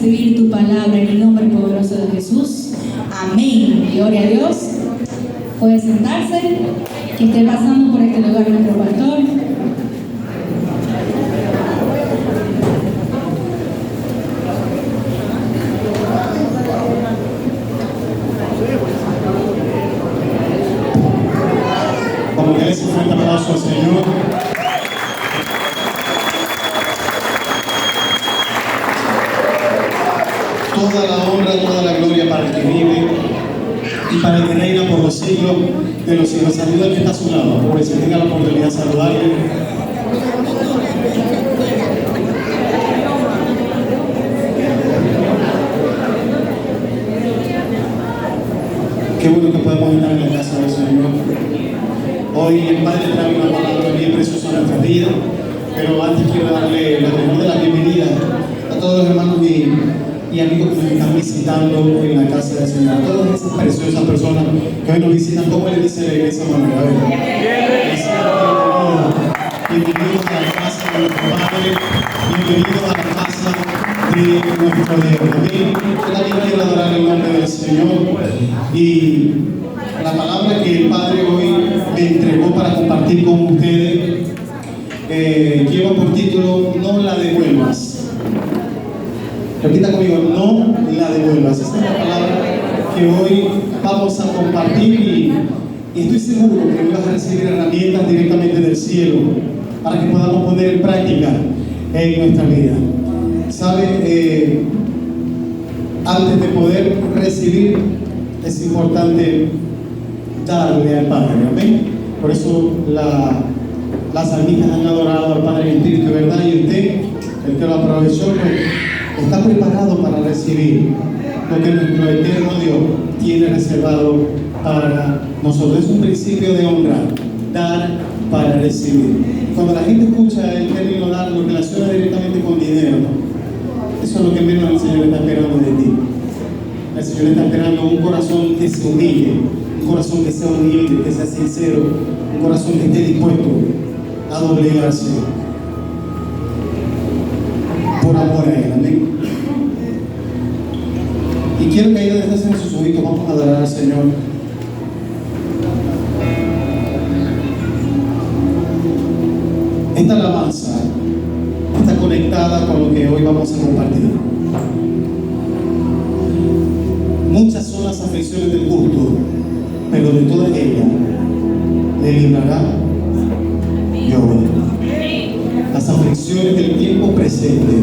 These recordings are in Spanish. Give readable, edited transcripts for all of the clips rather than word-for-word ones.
recibir tu palabra en el nombre poderoso de Jesús. Amén. Gloria a Dios. Puede sentarse. Que esté pasando por este lugar nuestro pastor. Como que les un fuerte aplauso al Señor. Toda la honra, toda la gloria para el que vive y para el que reina por los siglos de los siglos. Saluda al que está a su lado, por si tenga la oportunidad de saludarle. Qué bueno que podemos estar en la casa del Señor. Hoy el Padre trae una palabra bien preciosa a nuestra vida, pero antes quiero darle la mejor de la bienvenida a todos los hermanos y amigos que nos están visitando en la casa del Señor. Todas esas preciosas personas que hoy nos visitan, ¿cómo le dice la iglesia, Manuel? A ver. Bienvenidos a la casa de nuestro Padre, bienvenidos a la casa de nuestro Dios. Amén. Yo también quiero adorar el nombre del Señor y la palabra que el Padre hoy me entregó para compartir con ustedes lleva por título No la devuelvas. Repita conmigo, no la devuelvas. Esta es la palabra que hoy vamos a compartir y estoy seguro que vas a recibir herramientas directamente del cielo para que podamos poner en práctica en nuestra vida. ¿Sabe? Antes de poder recibir es importante darle al Padre, ¿amén? Por eso las salmistas han adorado al Padre en espíritu, ¿verdad? Y usted, el que lo aprovechó, pues, está preparado para recibir lo que nuestro eterno Dios tiene reservado para nosotros. Es un principio de honra, dar para recibir. Cuando la gente escucha el término dar, lo relaciona directamente con dinero, ¿no? Eso es lo que menos el Señor está esperando de ti. El Señor está esperando un corazón que se humille, un corazón que sea humilde, que sea sincero, un corazón que esté dispuesto a doblegarse por amor a Él. Amén. Y quiero que ahí donde estén sus ojitos vamos a adorar al Señor. Esta alabanza está conectada con lo que hoy vamos a compartir. Muchas son las aflicciones del justo, pero de todas ellas le librará Jehová. Las aflicciones del tiempo presente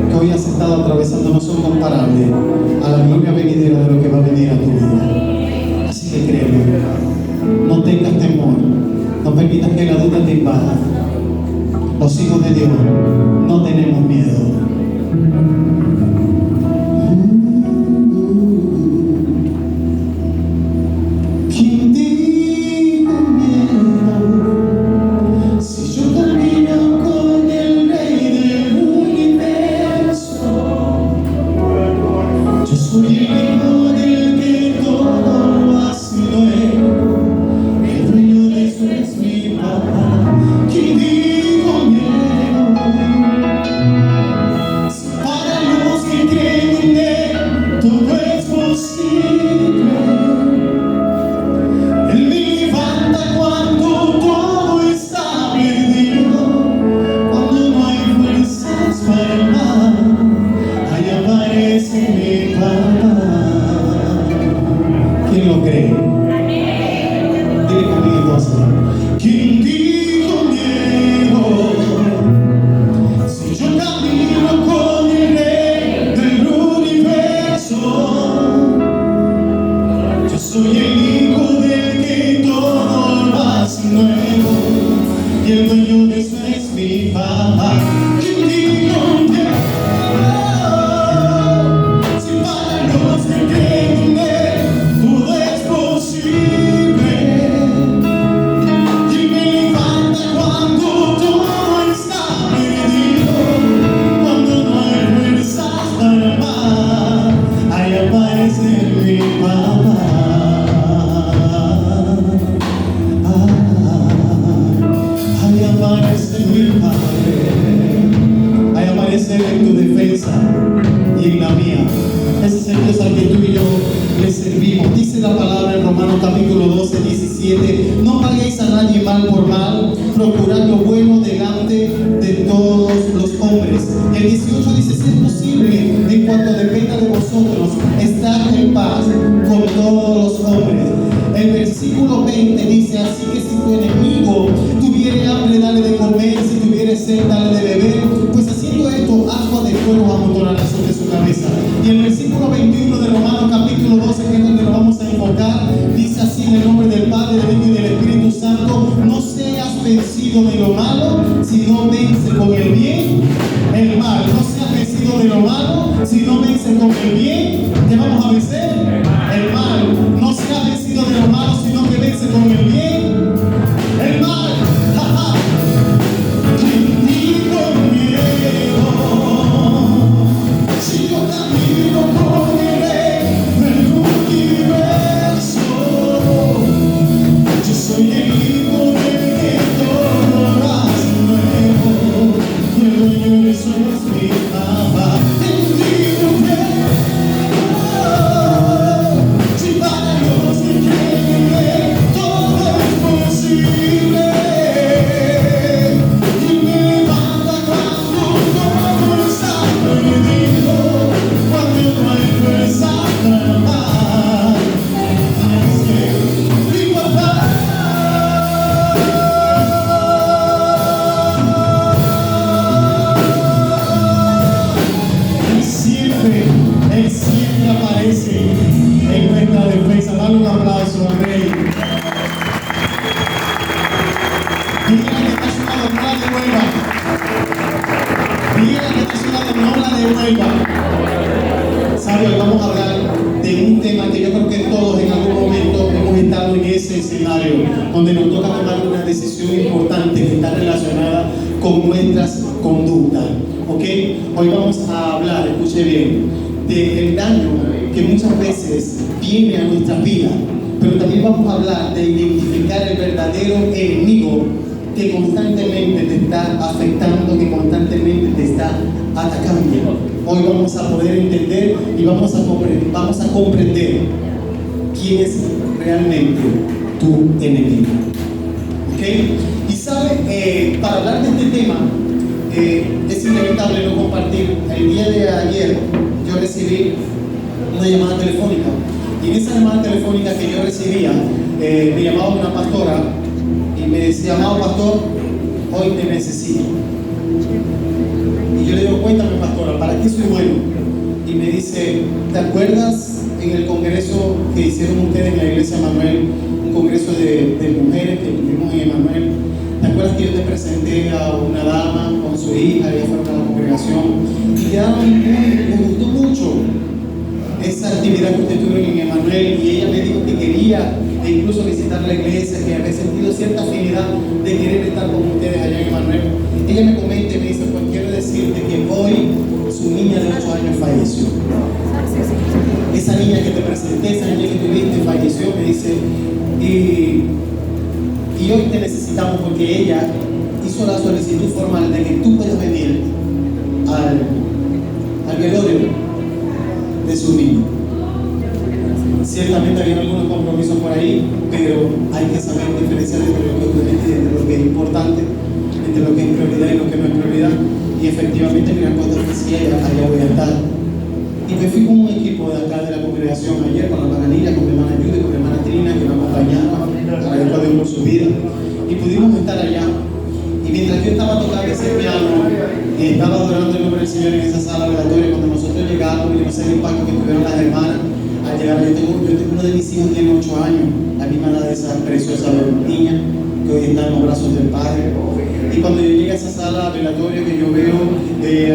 que hoy has estado atravesando no son comparables a la gloria venidera de lo que va a venir a tu vida. Así que créeme, no tengas temor, no permitas que la duda te invada. Los hijos de Dios no tenemos miedo. Ahí aparece mi papá. capítulo 12, 17. No paguéis a nadie mal por mal, procurad lo bueno delante de todos los hombres. El 18 dice, si es posible, en cuanto dependa de vosotros, estad en paz con todos los hombres. El versículo 20 dice, así que si tu enemigo tuviere hambre, dale de comer, si tuviere sed, dale de beber, pues haciendo esto, agua de fuego amontonará sobre su cabeza. Y el versículo 21 de Romanos capítulo 12, que es donde nos vamos a enfocar, dice así en el nombre del Padre, del Hijo y del Espíritu Santo, no seas vencido de lo malo, sino vence con el bien el mal. No seas vencido de lo malo, sino vence con el bien. ¿Qué vamos a vencer? El mal. No seas vencido de lo malo, sino que vence con el bien el mal. Bendito miedo, si yo camino con el universo, yo soy el hijo del que todo hace nuevo, y el dueño de eso es mi papá. Bendito miedo, si para los que creen todo es posible. Él siempre aparece en nuestra defensa. Dale un aplauso al Rey. Dígale que está sonando, no la devuelva. Dígale que está sonando, no la devuelva. ¿Sabe? Hoy vamos a hablar de un tema que yo creo que todos en algún momento hemos estado en ese escenario, donde nos toca tomar una decisión importante que está relacionada con nuestras conductas. ¿Ok? Hoy vamos a hablar, escuche bien, del daño que muchas veces viene a nuestras vidas, pero también vamos a hablar de identificar el verdadero enemigo que constantemente te está afectando, que constantemente te está atacando. Hoy vamos a poder entender y vamos a comprender quién es realmente tu enemigo. ¿Ok? Y sabe, para hablar de este tema, es inevitable no compartir. El día de ayer yo recibí una llamada telefónica, y en esa llamada telefónica que yo recibía, me llamaba una pastora y me decía, amado pastor, hoy te necesito. Y yo le digo, cuéntame pastora, ¿para qué soy bueno? Y me dice, ¿te acuerdas en el congreso que hicieron ustedes en la iglesia Emanuel, un congreso de mujeres que tuvimos en Emanuel? ¿Te acuerdas que yo te presenté a una dama con su hija, ella fue a la congregación? Y me gustó mucho esa actividad que ustedes tuvieron en Emanuel, y ella me dijo que quería incluso visitar la iglesia, que había sentido cierta afinidad de querer estar con ustedes allá en Emanuel. Ella me comenta y me dice, pues quiero decirte que hoy su niña de 8 años falleció. Esa niña que te presenté, esa niña que tuviste, falleció, me dice, y hoy te necesitamos porque ella hizo la solicitud formal de que tú puedas venir al velorio de su niño. Ciertamente había algunos compromisos por ahí, pero hay que saber diferenciar entre lo que es urgente y entre lo que es importante, entre lo que es prioridad y lo que no es prioridad. Y efectivamente mi respuesta fue sí, allá voy a estar. Y me fui con un equipo de acá de la congregación ayer, con la hermana Nidia, con mi hermana Judy, con mi hermana Trina, que me acompañaron, agradezco a Dios por su vida. Y pudimos estar allá. Y mientras yo estaba tocando ese piano y estaba adorando el nombre del Señor en esa sala oratoria, cuando nosotros llegamos, y no sé el impacto que tuvieron las hermanas al llegar. Yo tengo uno de mis hijos, tiene 8 años, la misma edad de esa preciosa niña que hoy está en los brazos del Padre. Y cuando yo llegué a esa sala velatoria, que yo veo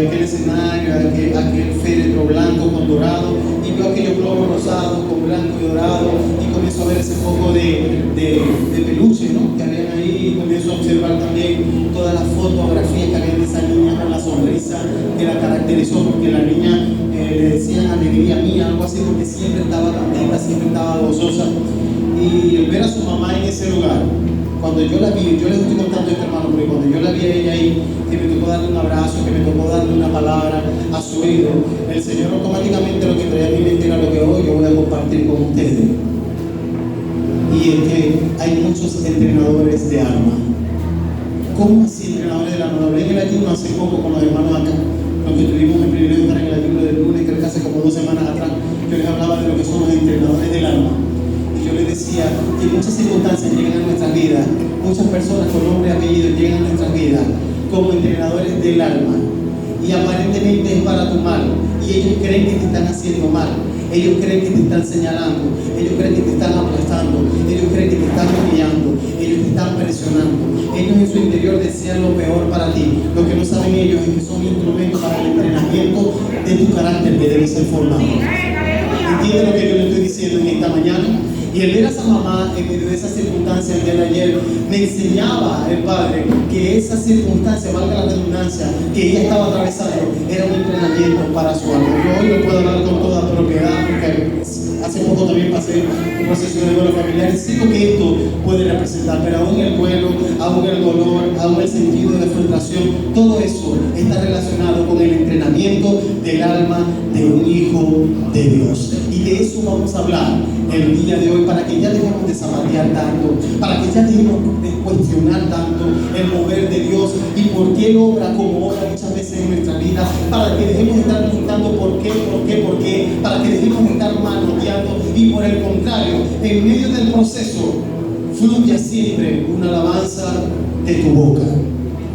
aquel escenario, aquel féretro blanco con dorado, y veo aquellos globos rosados con blanco y dorado, y comienzo a ver ese poco de peluche, ¿no?, que habían ahí, y comienzo a observar también todas las fotografías que había de esa niña con la sonrisa que la caracterizó, porque la niña le decían alegría mía, algo así, porque siempre estaba contenta, siempre estaba gozosa. Y el ver a su mamá en ese lugar, cuando yo la vi, yo les estoy contando esto, hermano, porque cuando yo la vi a ella ahí, que me tocó darle un abrazo, que me tocó darle una palabra a su oído, el Señor automáticamente lo que traía a mi mente era lo que hoy yo voy a compartir con ustedes. y es que hay muchos entrenadores de alma. ¿Cómo así entrenadores del alma? Lo hablé en el ayuno hace poco con los hermanos acá, los que tuvimos el privilegio de estar en el ayuno del lunes, creo que hace como 2 semanas atrás. Yo les hablaba de lo que son los entrenadores del alma. Y yo les decía que muchas circunstancias llegan a nuestras vidas, muchas personas con nombre y apellido llegan a nuestras vidas como entrenadores del alma. Y aparentemente es para tu mal. Y ellos creen que te están haciendo mal. Ellos creen que te están señalando. Ellos creen que te están aplastando. Ellos creen que te están humillando. Ellos te están presionando. Ellos en su interior desean lo peor para ti. Lo que no saben ellos es que son instrumentos para el entrenamiento de tu carácter que debe ser formado. ¿Entiende lo que yo le estoy diciendo en esta mañana? Y el ver a esa mamá en medio de esas circunstancias el día de ayer, me enseñaba el padre que esa circunstancia, valga la redundancia, que ella estaba atravesando, era un entrenamiento para su alma. Yo hoy lo puedo hablar con toda propiedad, porque hace poco también pasé un proceso de duelo familiar y sé lo que esto puede representar, pero aún el duelo, aún el dolor, aún el sentido de frustración, todo eso está relacionado con el entrenamiento del alma de un hijo de Dios. Y de eso vamos a hablar el día de hoy, para que ya dejemos de zapatear tanto, para que ya dejemos de cuestionar tanto el mover de Dios y por qué Él obra como obra muchas veces en nuestra vida, para que dejemos de estar preguntando por qué, para que dejemos de estar manoteando y por el contrario, en medio del proceso, fluya siempre una alabanza de tu boca.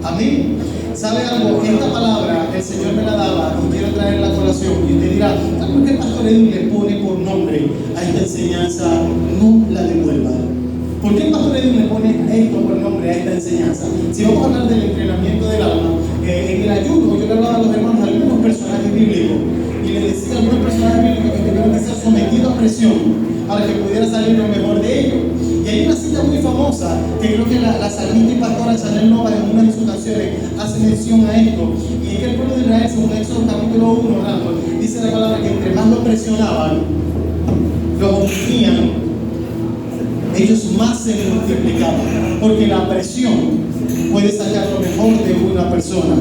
Amén. ¿Sabe algo? Esta palabra el Señor me la daba y quiero traerla a colación. Y usted dirá, ¿por qué el pastor Edwin le pone por nombre a esta enseñanza? No la devuelva. ¿Por qué el pastor Edwin le pone esto por nombre a esta enseñanza? Si vamos a hablar del entrenamiento del alma, en el ayuno yo le hablaba a los hermanos de algunos personajes bíblicos y les decía a algunos personajes bíblicos que tuvieron que ser sometidos a presión para que pudiera salir lo mejor de ellos. Y hay una cita muy famosa que creo que la salmista y pastora Chanel Nova en una de sus canciones hace mención a esto. Y es que el pueblo de Israel, según Éxodo capítulo 1, dice la palabra que entre más lo presionaban, lo oprimían, ellos más se multiplicaban. Porque la presión puede sacar lo mejor de una persona.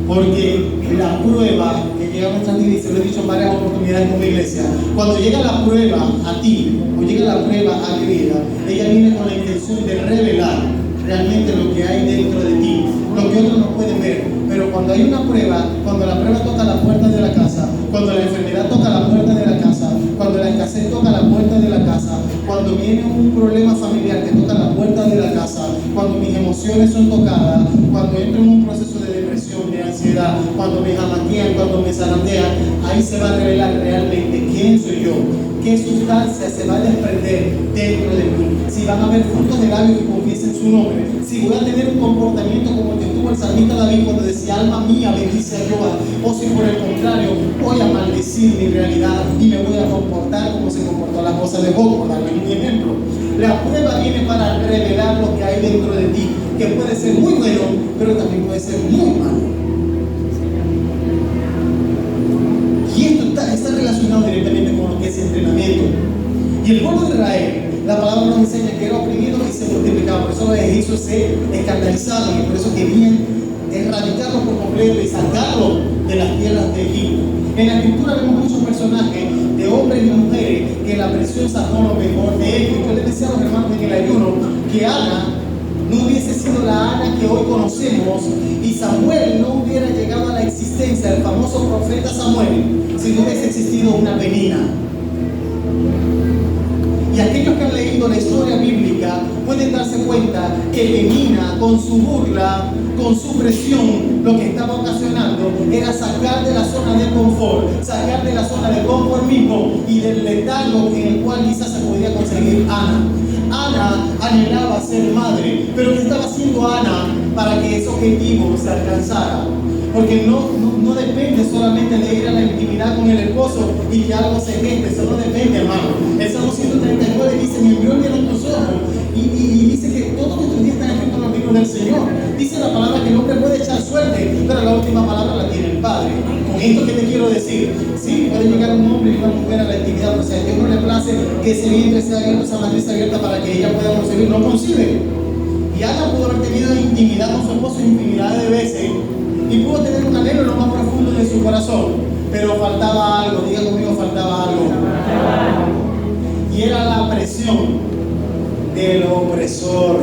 Porque la prueba que llega a nuestra vida, y se lo he dicho en varias oportunidades como iglesia, cuando llega la prueba a ti, o llega la prueba a mi vida, ella viene con la intención de revelar realmente lo que hay dentro de ti, lo que otros no pueden ver. Pero cuando hay una prueba, cuando la prueba toca la puerta de la casa, cuando la enfermedad toca la puerta de la casa, cuando la escasez toca la puerta de la casa, cuando viene un problema familiar que toca la puerta de la casa, cuando mis emociones son tocadas, cuando entro en un proceso de depresión, de ansiedad, cuando me jamaquean, cuando me zarandean, ahí se va a revelar realmente quién soy yo, qué sustancia se va a desprender dentro de mí, si van a haber frutos de labios que confiesen su nombre, si voy a tener un comportamiento como el que tuvo el salmista David cuando decía alma mía bendice a Jehová, o si por el contrario voy a maldecir mi realidad y me voy a comportar como se comportó la esposa de Job, por darle un ejemplo. La prueba viene para revelar lo que hay dentro de ti, que puede ser muy bueno, pero también puede ser muy malo. Y esto está relacionado directamente con lo que es entrenamiento. Y el pueblo de Israel, la palabra nos enseña que era oprimido y se multiplicaba. Por eso los egipcios se escandalizaron y por eso querían erradicarlo por completo y sacarlo de las tierras de Egipto. En la escritura vemos muchos personajes de hombres y mujeres que la presión sacó lo mejor de ellos. Yo les decía a los hermanos en el ayuno que Ana no hubiese sido la Ana que hoy conocemos y Samuel no hubiera llegado a la existencia del famoso profeta Samuel si no hubiese existido una Penina. Y aquellos que han leído la historia bíblica pueden darse cuenta que Penina, con su burla, con su presión, lo que estaba ocasionando era sacar de la zona de confort, sacar de la zona de conformismo y del letargo en el cual quizás se podía conseguir Ana. Ana anhelaba ser madre, pero ¿qué estaba haciendo Ana para que ese objetivo se alcanzara? Porque no depende solamente de ir a la intimidad con el esposo y que algo se geste, eso no depende, hermano. El Salmo 139 dice, mi embrión vieron tus ojos, y dice que todos nuestros días están escritos en los libros del Señor. Dice la palabra que el hombre puede echar suerte, pero la última palabra la tiene el Padre. Con esto que te quiero decir, sí, puede llegar un hombre y una mujer a la intimidad, pero si a Dios no le place que ese vientre sea abierto, esa matriz abierta para que ella pueda concebir, no concibe. Y Ana pudo haber tenido intimidad con su esposo infinidad de veces, y pudo tener un anhelo en lo más profundo de su corazón, pero faltaba algo, diga conmigo, faltaba algo. Y era la presión. del opresor.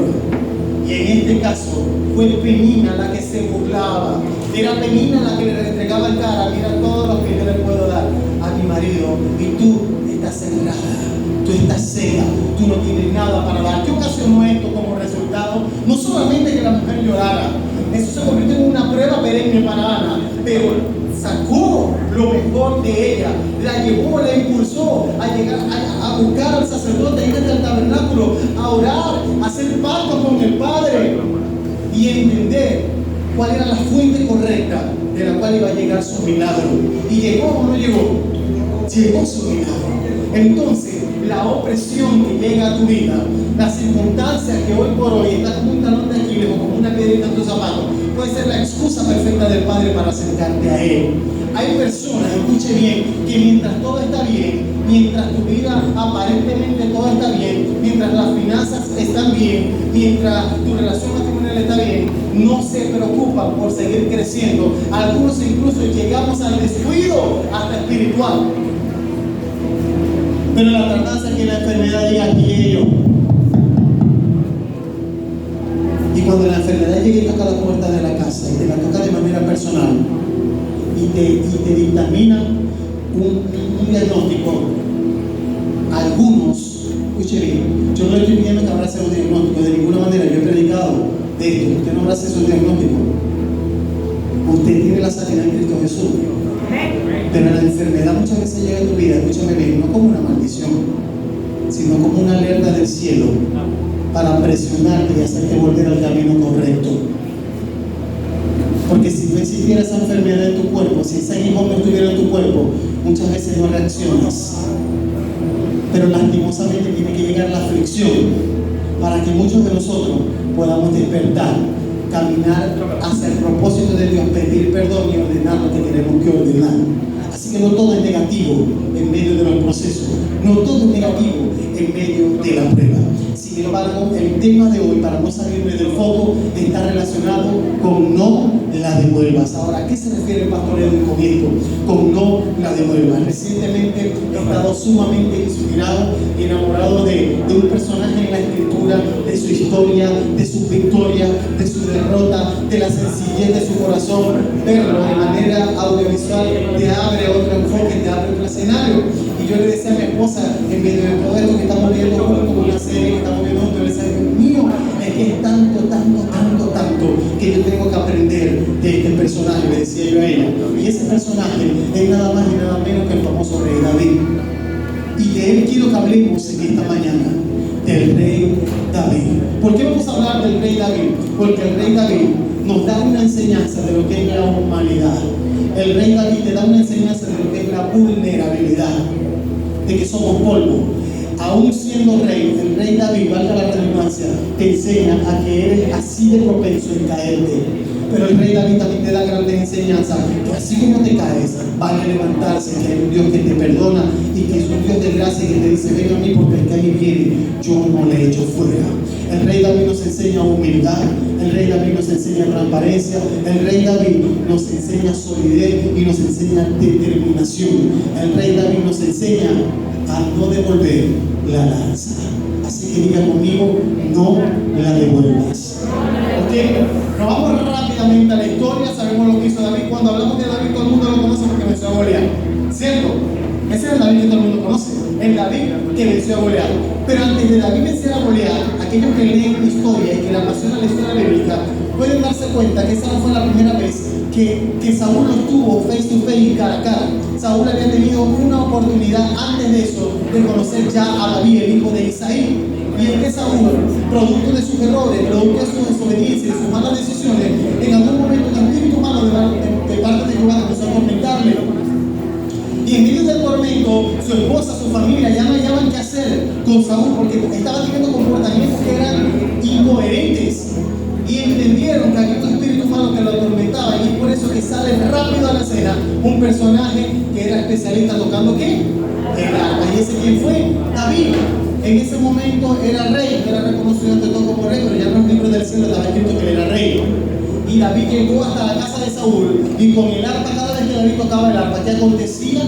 Y en este caso fue Penina la que se burlaba. Era Penina la que le entregaba el cara. Mira todo lo que yo le puedo dar a mi marido. Y tú estás cerrada, tú estás seca, tú no tienes nada para dar. ¿Qué ocasionó esto como resultado? No solamente que la mujer llorara, eso se convirtió en una prueba perenne para Ana, pero sacó lo mejor de ella, la llevó, la impulsó a llegar a buscar al sacerdote, a ir hasta el tabernáculo, a orar, a hacer pacto con el Padre y entender cuál era la fuente correcta de la cual iba a llegar su milagro. ¿Y llegó o no llegó? Llegó su milagro. Entonces, la opresión que llega a tu vida, la circunstancia que hoy por hoy está como un talón de Aquiles o como una piedrita en tu zapato, puede ser la excusa perfecta del Padre para acercarte a Él. Hay personas, escuche bien, que mientras todo está bien, mientras tu vida aparentemente todo está bien, mientras las finanzas están bien, mientras tu relación matrimonial está bien, no se preocupan por seguir creciendo. Algunos incluso llegamos al descuido hasta espiritual. Pero la tardanza es que la enfermedad llega aquí ellos. Y cuando la enfermedad llega y toca la puerta de la casa y te la toca de manera personal y te dictamina un diagnóstico, algunos, escuche bien, yo no le estoy pidiendo que abrace un diagnóstico de ninguna manera, yo he predicado de esto, usted no abrace su diagnóstico, usted tiene la sanidad en Cristo Jesús. Pero la enfermedad muchas veces llega a tu vida, escúchame bien, no como una maldición, sino como una alerta del cielo para presionarte y hacerte volver al camino correcto. Porque si no existiera esa enfermedad en tu cuerpo, si ese aguijón no estuviera en tu cuerpo, muchas veces no reaccionas. Pero lastimosamente tiene que llegar la aflicción para que muchos de nosotros podamos despertar, caminar hacia el propósito de Dios, pedir perdón y ordenar lo que tenemos que ordenar. Así que no todo es negativo en medio de los procesos, no todo es negativo en medio de la prueba. Sin embargo, el tema de hoy, para no salirme del foco, está relacionado con no la devuelvas. Ahora, ¿a qué se refiere el pastor Edwin con esto? Con no la devuelvas. Recientemente he estado sumamente inspirado y enamorado de un personaje en la escritura, de su historia, de su victoria, de su derrota, de la sencillez de su corazón. Verlo de manera audiovisual te abre otro enfoque, te abre otro escenario. Y yo le decía a mi esposa, en medio de todo esto que estamos viendo como una serie que estamos viendo juntos, yo le decía, Dios mío, es que es tanto que yo tengo que aprender de este personaje, le decía yo a ella. Y ese personaje es nada más y nada menos que el famoso rey David. Y de él quiero que hablemos en esta mañana, del rey David. ¿Por qué vamos a hablar del rey David? Porque el rey David nos da una enseñanza de lo que es la humanidad. El rey David te da una enseñanza de lo que es la vulnerabilidad, de que somos polvo. Aún siendo rey, el rey David, valga la redundancia, te enseña a que eres así de propenso en caerte. Pero el rey David también te da grandes enseñanzas, que así como te caes, vale levantarse, que hay un Dios que te perdona y que es un Dios de gracia y que te dice, ven a mí porque el que a mí viene, yo no le echo fuera. El rey David nos enseña humildad, el rey David nos enseña transparencia, el rey David nos enseña solidez y nos enseña determinación. El rey David nos enseña a no devolver la lanza. Así que diga conmigo, no la devuelvas. ¿Ok? Nos vamos rápidamente a la historia. Sabemos lo que hizo David. Cuando hablamos de David, todo el mundo lo conoce porque venció a Goliat, ¿cierto? Ese es el David que todo el mundo conoce, el David que venció a Goliat. Pero antes de David vencer a Goliat, aquellos que leen historia y que le apasiona la historia bíblica pueden darse cuenta que esa no fue la primera vez que Saúl lo tuvo face to face y cara a cara. Saúl había tenido una oportunidad antes de eso de conocer ya a David, el hijo de Isaí. Y es que Saúl, producto de sus errores, producto de su desobediencia, de sus malas decisiones, en algún momento el espíritu malo de parte de Jehová empezó a atormentarle. Y en medio del tormento, su esposa, su familia ya no hallaban qué hacer con Saúl porque estaba teniendo comportamientos que eran incoherentes. Y entendieron que había un espíritu malo que lo atormentaba, y es por eso que sale rápido a la escena un personaje que era especialista tocando ¿qué? El arpa. ¿Y ese quién fue? David. En ese momento era rey, era reconocido ante todo como rey, pero ya en los libros del cielo estaba escrito que él era rey. Y David llegó hasta la casa de Saúl, y con el arpa, cada vez que David tocaba el arpa, ¿qué acontecía?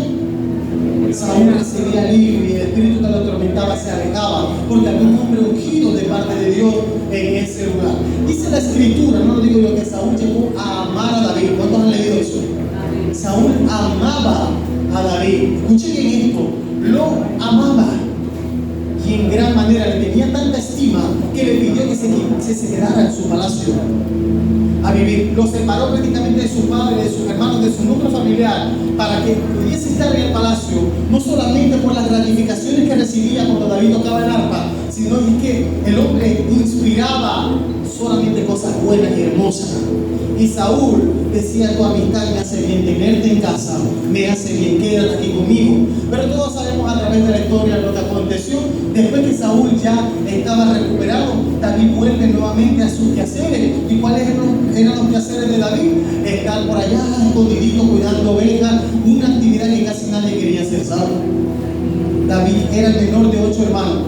Saúl recibía alivio y el espíritu que lo atormentaba se alejaba, porque había un hombre ungido ungidos de parte de Dios en ese lugar. Dice la escritura, no lo digo yo, que Saúl llegó a amar a David. ¿Cuántos han leído eso? Saúl amaba a David. Escuchen bien esto, lo amaba. Y en gran manera le tenía tanta estima que le pidió que se quedara en su palacio a vivir. Lo separó prácticamente de su padre, de sus hermanos, de su núcleo familiar, para que pudiese estar en el palacio, no solamente por las gratificaciones que recibía cuando David tocaba el arpa, sino que el hombre inspiraba solamente cosas buenas y hermosas. Y Saúl decía: tu amistad me hace bien, tenerte en casa me hace bien, quédate aquí conmigo. Pero todos sabemos a través de la historia lo que aconteció. Después que Saúl ya estaba recuperado, David vuelve nuevamente a sus quehaceres. ¿Y cuáles eran los quehaceres de David? Estar por allá escondidito cuidando ovejas, una actividad que casi nadie quería hacer, ¿sabes? David era el menor de 8 hermanos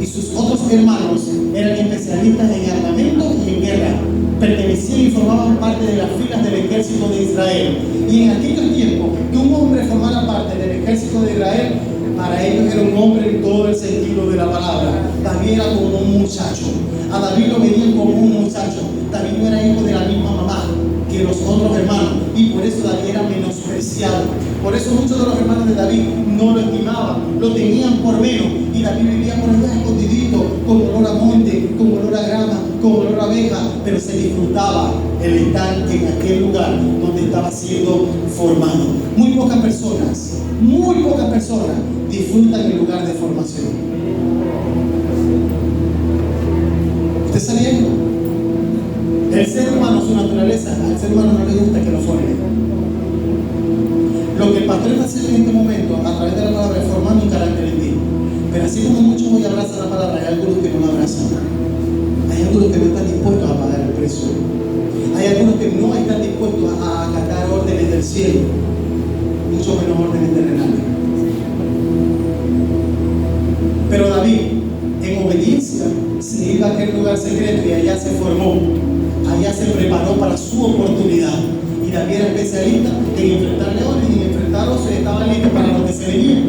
y sus otros hermanos eran especialistas en armamento y en guerra. Pertenecían y formaban parte de las filas del ejército de Israel. Y en aquellos tiempos, que un hombre formara parte del ejército de Israel, para ellos era un hombre en todo el sentido de la palabra. David era como un muchacho. A David lo veían como un muchacho. David no era hijo de la misma mamá que los otros hermanos, y por eso David era menospreciado. Por eso muchos de los hermanos de David no lo estimaban, lo tenían por menos, y David vivía por allá escondidito, con olor a monte, con olor a grama, con olor a abeja, pero se disfrutaba el estar en aquel lugar donde estaba siendo formado. Muy pocas personas disfrutan el lugar de formación. ¿Usted sabía esto? El ser humano, su naturaleza, al ser humano no le gusta que lo formen. Lo que el pastor está haciendo en este momento, a través de la palabra, es formando un carácter en ti. Pero así como muchos hoy abrazan la palabra, hay algunos que no la abrazan. Hay algunos que no están dispuestos a pagar el precio. Hay algunos que no están dispuestos a acatar órdenes del cielo, mucho menos órdenes terrenales. Pero David, en obediencia, se iba a aquel lugar secreto y allá se formó. Allá se preparó para su oportunidad. Y David era especialista en enfrentar leones y en enfrentar osos, estaba listo para lo que se venía.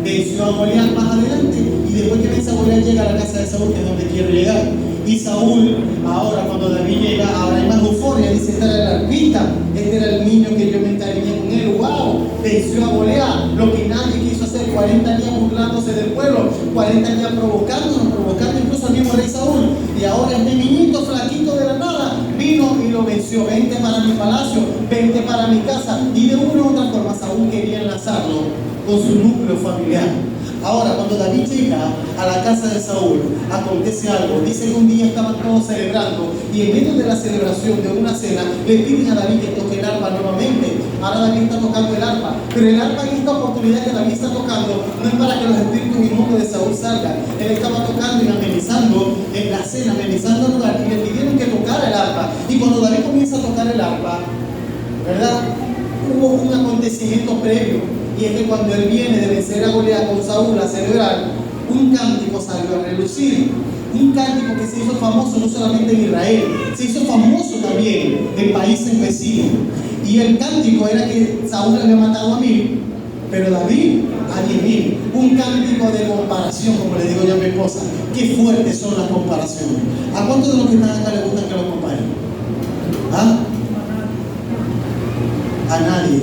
Venció a Goliat más adelante, y después que vence a Goliat llega a la casa de Saúl, que es donde quiero llegar. Y Saúl, ahora cuando David llega, ahora hay más euforia, dice: este era el arpista, este era el niño que yo me encariñé con él. ¡Wow! Venció a Goliat, lo que nadie quiso hacer. 40 días burlándose del pueblo, 40 días provocando incluso al mismo rey Saúl. Y ahora este niñito flaquito de la nada vino y lo venció. Vente para mi palacio, vente para mi casa. Y de una u otra forma Saúl quería enlazarlo con su núcleo familiar. Ahora, cuando David llega a la casa de Saúl, acontece algo. Dice que un día estaban todos celebrando, y en medio de la celebración de una cena le piden a David que toque el arpa nuevamente. Ahora David está tocando el arpa, pero el arpa en esta oportunidad que David está tocando no es para que los espíritus inmundos de Saúl salgan. Él estaba tocando y amenizando en la cena, amenizando el lugar, y le pidieron que tocara el arpa. Y cuando David comienza a tocar el arpa, ¿verdad?, hubo un acontecimiento previo. Y es que cuando él viene de vencer a Goliat con Saúl a celebrar, un cántico salió a relucir. Un cántico que se hizo famoso no solamente en Israel, se hizo famoso también en países vecinos. Y el cántico era que Saúl había matado a 1000, pero David a 10,000. Un cántico de comparación, como le digo yo a mi esposa. Qué fuertes son las comparaciones. ¿A cuántos de los que están acá les gusta que lo comparen? ¿Ah? A nadie.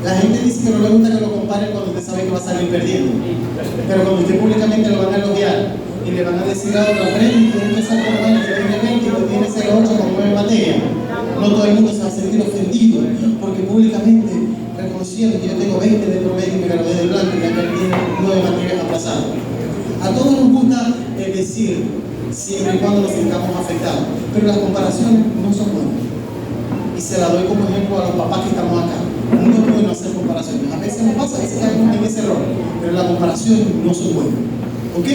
La gente dice que no le gusta que lo comparen cuando usted sabe que va a salir perdiendo. Pero cuando usted públicamente lo van a elogiar y le van a decir a otro: aprende, tiene que ser como él, que tiene 20 y tú tienes 0,8 como 9 materias. No todo el mundo se va a sentir ofendido porque públicamente reconociendo que yo tengo 20 de promedio y me gradué de blanco y ya tiene 9 materias aplazadas. A todos nos gusta decir, siempre y cuando nos sintamos afectados, pero las comparaciones no son buenas. Y se la doy como ejemplo a los papás que estamos acá. No es bueno hacer comparaciones. A veces nos pasa, a veces caemos en ese error, pero las comparaciones no son buenas. ¿Ok?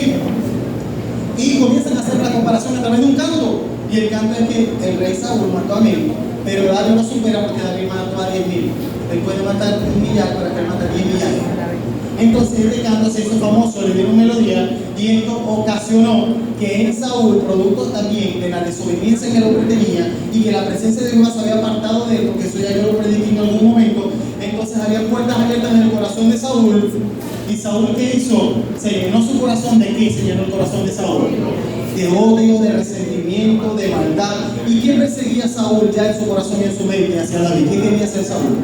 Y comienzan a hacer la comparación a través de un canto. Y el canto es que el rey Saúl mató a 1000, pero David no supera porque David mató a 10,000. Él puede matar 1,000,000, pero que él mata 10 millares. Entonces este canto se hizo famoso, le dieron melodía, y esto ocasionó que en Saúl, producto también de la desobediencia que el hombre tenía y que la presencia de Dios se había apartado de él, porque eso ya yo lo prediqué en algún momento, entonces había puertas abiertas en el corazón de Saúl, y Saúl, ¿qué hizo? Se llenó su corazón de qué? Se llenó el corazón de Saúl. De odio, de resentimiento, de maldad. ¿Y quién perseguía a Saúl ya en su corazón y en su mente hacia David? ¿Qué quería hacer Saúl?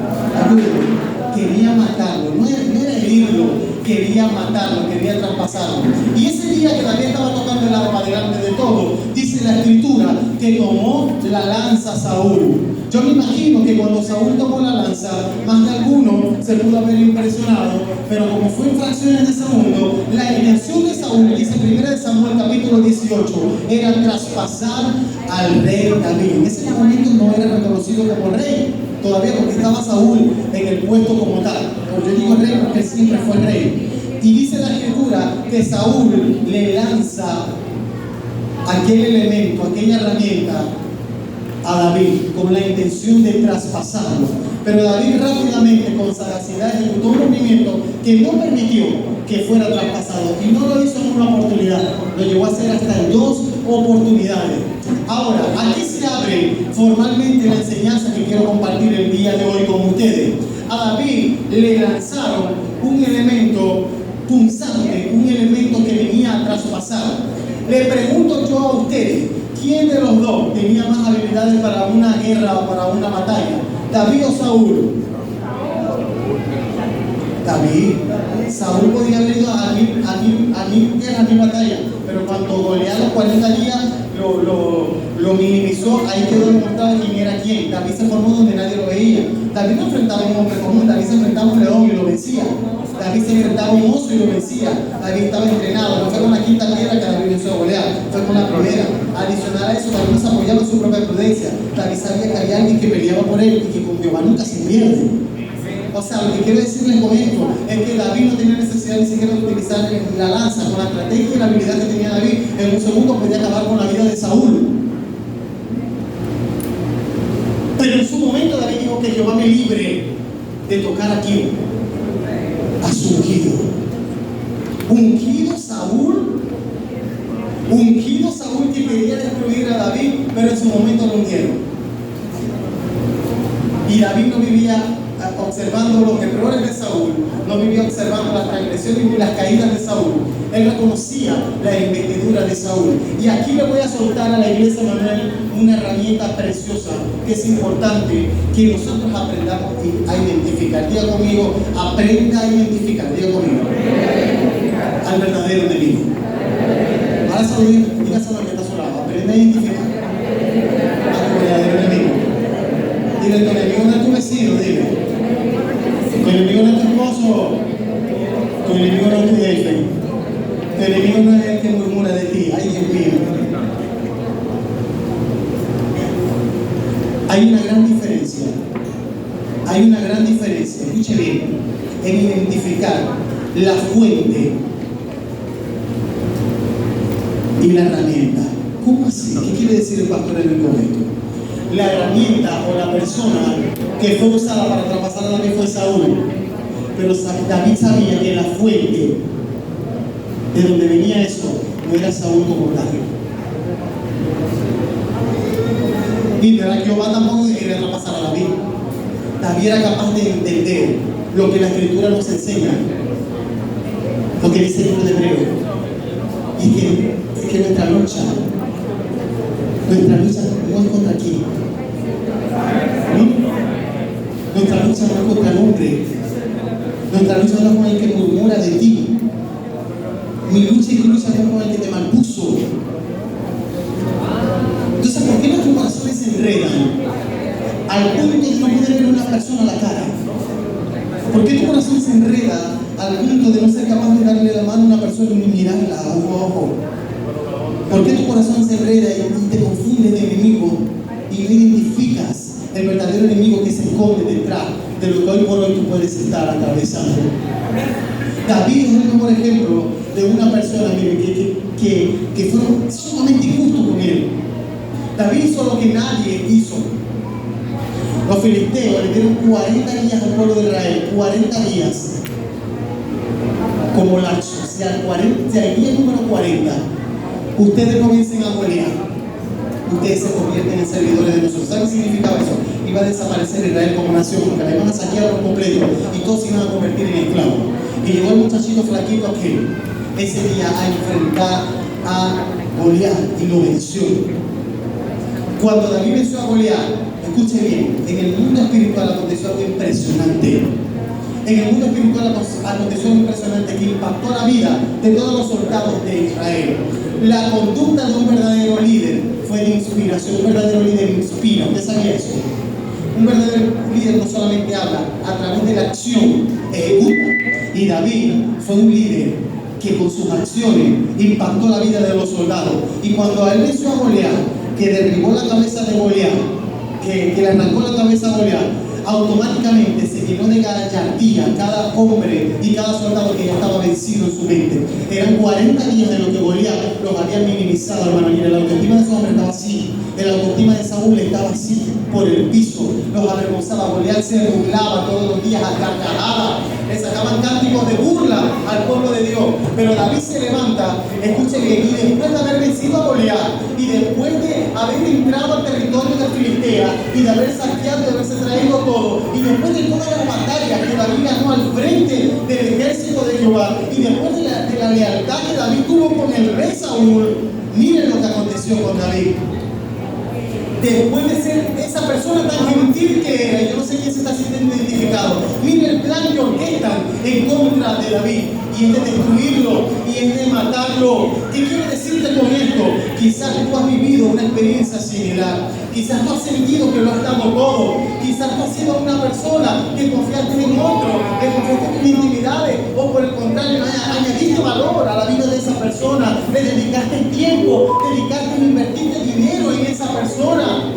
Quería matarlo, no era herirlo, quería matarlo, quería traspasarlo. Y ese día que David estaba tocando el arpa delante de todo, dice la escritura que tomó la lanza Saúl. Yo me imagino que cuando Saúl tomó la lanza, más de alguno se pudo haber impresionado, pero como fue en fracciones de segundo, la intención de Saúl, dice 1 Samuel capítulo 18, era traspasar al rey David. En ese momento no era reconocido como rey, todavía porque estaba Saúl en el puesto como tal. Pero yo digo rey porque él siempre fue rey. Y dice la escritura que Saúl le lanza aquel elemento, aquella herramienta a David con la intención de traspasarlo. Pero David rápidamente, con sagacidad, ejecutó un movimiento que no permitió que fuera traspasado. Y no lo hizo en una oportunidad, lo llevó a hacer hasta en 2 oportunidades. Ahora, aquí se abre formalmente la enseñanza que quiero compartir el día de hoy con ustedes. A David le lanzaron un elemento punzante, un elemento que venía a traspasar. Le pregunto yo a ustedes, ¿quién de los dos tenía más habilidades para una guerra o para una batalla? ¿David o Saúl? David. Saúl podía haber ido a mi batalla, pero cuando Goliat los 40 días lo minimizó, ahí quedó demostrado quién era quién. David se formó donde nadie lo veía. David no enfrentaba a un hombre común, David se enfrentaba a un león y lo vencía. David se enfrentaba a un oso y lo vencía. David estaba entrenado, no fue con la quinta piedra que David venció a Goliat, fue con la primera. Adicional a eso, David no se apoyaba en su propia prudencia. David sabía que había alguien que peleaba por él y que con Jehová nunca se pierde. O sea, lo que quiero decirles con esto es que David no tenía necesidad ni siquiera de utilizar la lanza. Con la estrategia y la habilidad que tenía David, en un segundo podía acabar con la vida de Saúl. Pero en su momento David dijo que Jehová me libre de tocar a quién, a su ungido. Ungido Saúl que quería destruir a David, pero en su momento lo ungieron. Y David no vivía observando los errores de Saúl, no vivía observando las transgresiones ni las caídas de Saúl. Él reconocía la investidura de Saúl. Y aquí le voy a soltar a la iglesia, Manuel, una herramienta preciosa que es importante que nosotros aprendamos a identificar. Diga conmigo, aprenda a identificar. Diga conmigo, al verdadero enemigo. Ahora solo dígaselo al que está a su lado. Aprenda a identificar al verdadero enemigo. Dile, tu enemigo no es tu vecino, dile. Tu enemigo no es tu esposo, tu enemigo no es tu jefe, tu enemigo no es el que murmura de ti. Ay, Dios mío. Hay una gran diferencia, escuche bien, en identificar la fuente y la herramienta. ¿Cómo así? ¿Qué quiere decir el pastor en el momento? La herramienta o la persona que fue usada para traspasar a David fue Saúl, pero David sabía que la fuente de donde venía eso no era Saúl como tal. Y verá que Jehová tampoco quería traspasar a David. David era capaz de entender lo que la escritura nos enseña, lo que dice el libro de Hebreo, y que nuestra lucha no es contra quién. Nuestra lucha no es contra el hombre. Nuestra lucha no es con el que murmura de ti. Mi lucha y tu lucha no es con el que te malpuso. Entonces, ¿por qué nuestros corazones se enredan al punto de no poder ver a una persona a la cara? ¿Por qué tu corazón se enreda al punto de no ser capaz de darle la mano a una persona y mirarla a ojo a ojo? ¿Por qué tu corazón se enreda y te confunde de enemigo y no identificas el verdadero enemigo que se esconde detrás de lo que hoy por hoy tú puedes estar atravesando? David es el mejor ejemplo de una persona, mire, que fue sumamente injusto con él. David hizo lo que nadie hizo. Los filisteos le dieron 40 días al pueblo de Israel, 40 días como lapso. O sea, el día número 40, ustedes comiencen a pelear, ustedes se convierten en servidores de nosotros. ¿Saben qué significaba eso? Iba a desaparecer Israel como nación, porque la iban a saquear por completo y todos se iban a convertir en esclavos. Y llegó el muchachito flaquito aquel, ese día a enfrentar a Goliat y lo venció. Cuando David venció a Goliat, escuche bien, en el mundo espiritual aconteció algo impresionante. En el mundo espiritual aconteció algo impresionante que impactó la vida de todos los soldados de Israel. La conducta de un verdadero líder fue de inspiración. Un verdadero líder inspira. ¿Usted sabía eso? Un verdadero líder no solamente habla, a través de la acción ejecuta. Y David fue un líder que con sus acciones impactó la vida de los soldados. Y cuando a él venció a Goliat, que derribó la cabeza de Goliat, que le arrancó la cabeza a Goliat, automáticamente se llenó de gallardía cada hombre y cada soldado que ya estaba vencido en su mente. Eran 40 días de lo que Goliat los había minimizado, hermano. Y el autoestima de ese hombre estaba así. El autoestima de Saúl estaba así por el piso. Los avergonzaba. Goliat se burlaba todos los días a carcajadas. Le sacaban cánticos de burla al pueblo de Dios. Pero David se levanta, escuche bien, y después de haber vencido a Goliat, y después de haber entrado al territorio de Filistea, y de haber saqueado y de haberse traído todo, y después de todas las batallas que David ganó al frente del ejército de Jehová, y después de la lealtad que David tuvo con el rey Saúl, miren lo que aconteció con David. Después de ser esa persona tan gentil que era, yo no sé quién se está sintiendo identificado, mire el plan que orquestan en contra de David, y es de destruirlo, y es de matarlo. ¿Qué quiero decirte con esto? Quizás tú has vivido una experiencia similar, quizás tú has sentido que lo has dado todo, quizás tú has sido una persona que confiaste en otro, que confiaste en intimidades, o por el contrario, añadiste valor a la vida de esa persona, le dedicaste tiempo, dedicaste e invertiste dinero en esa persona.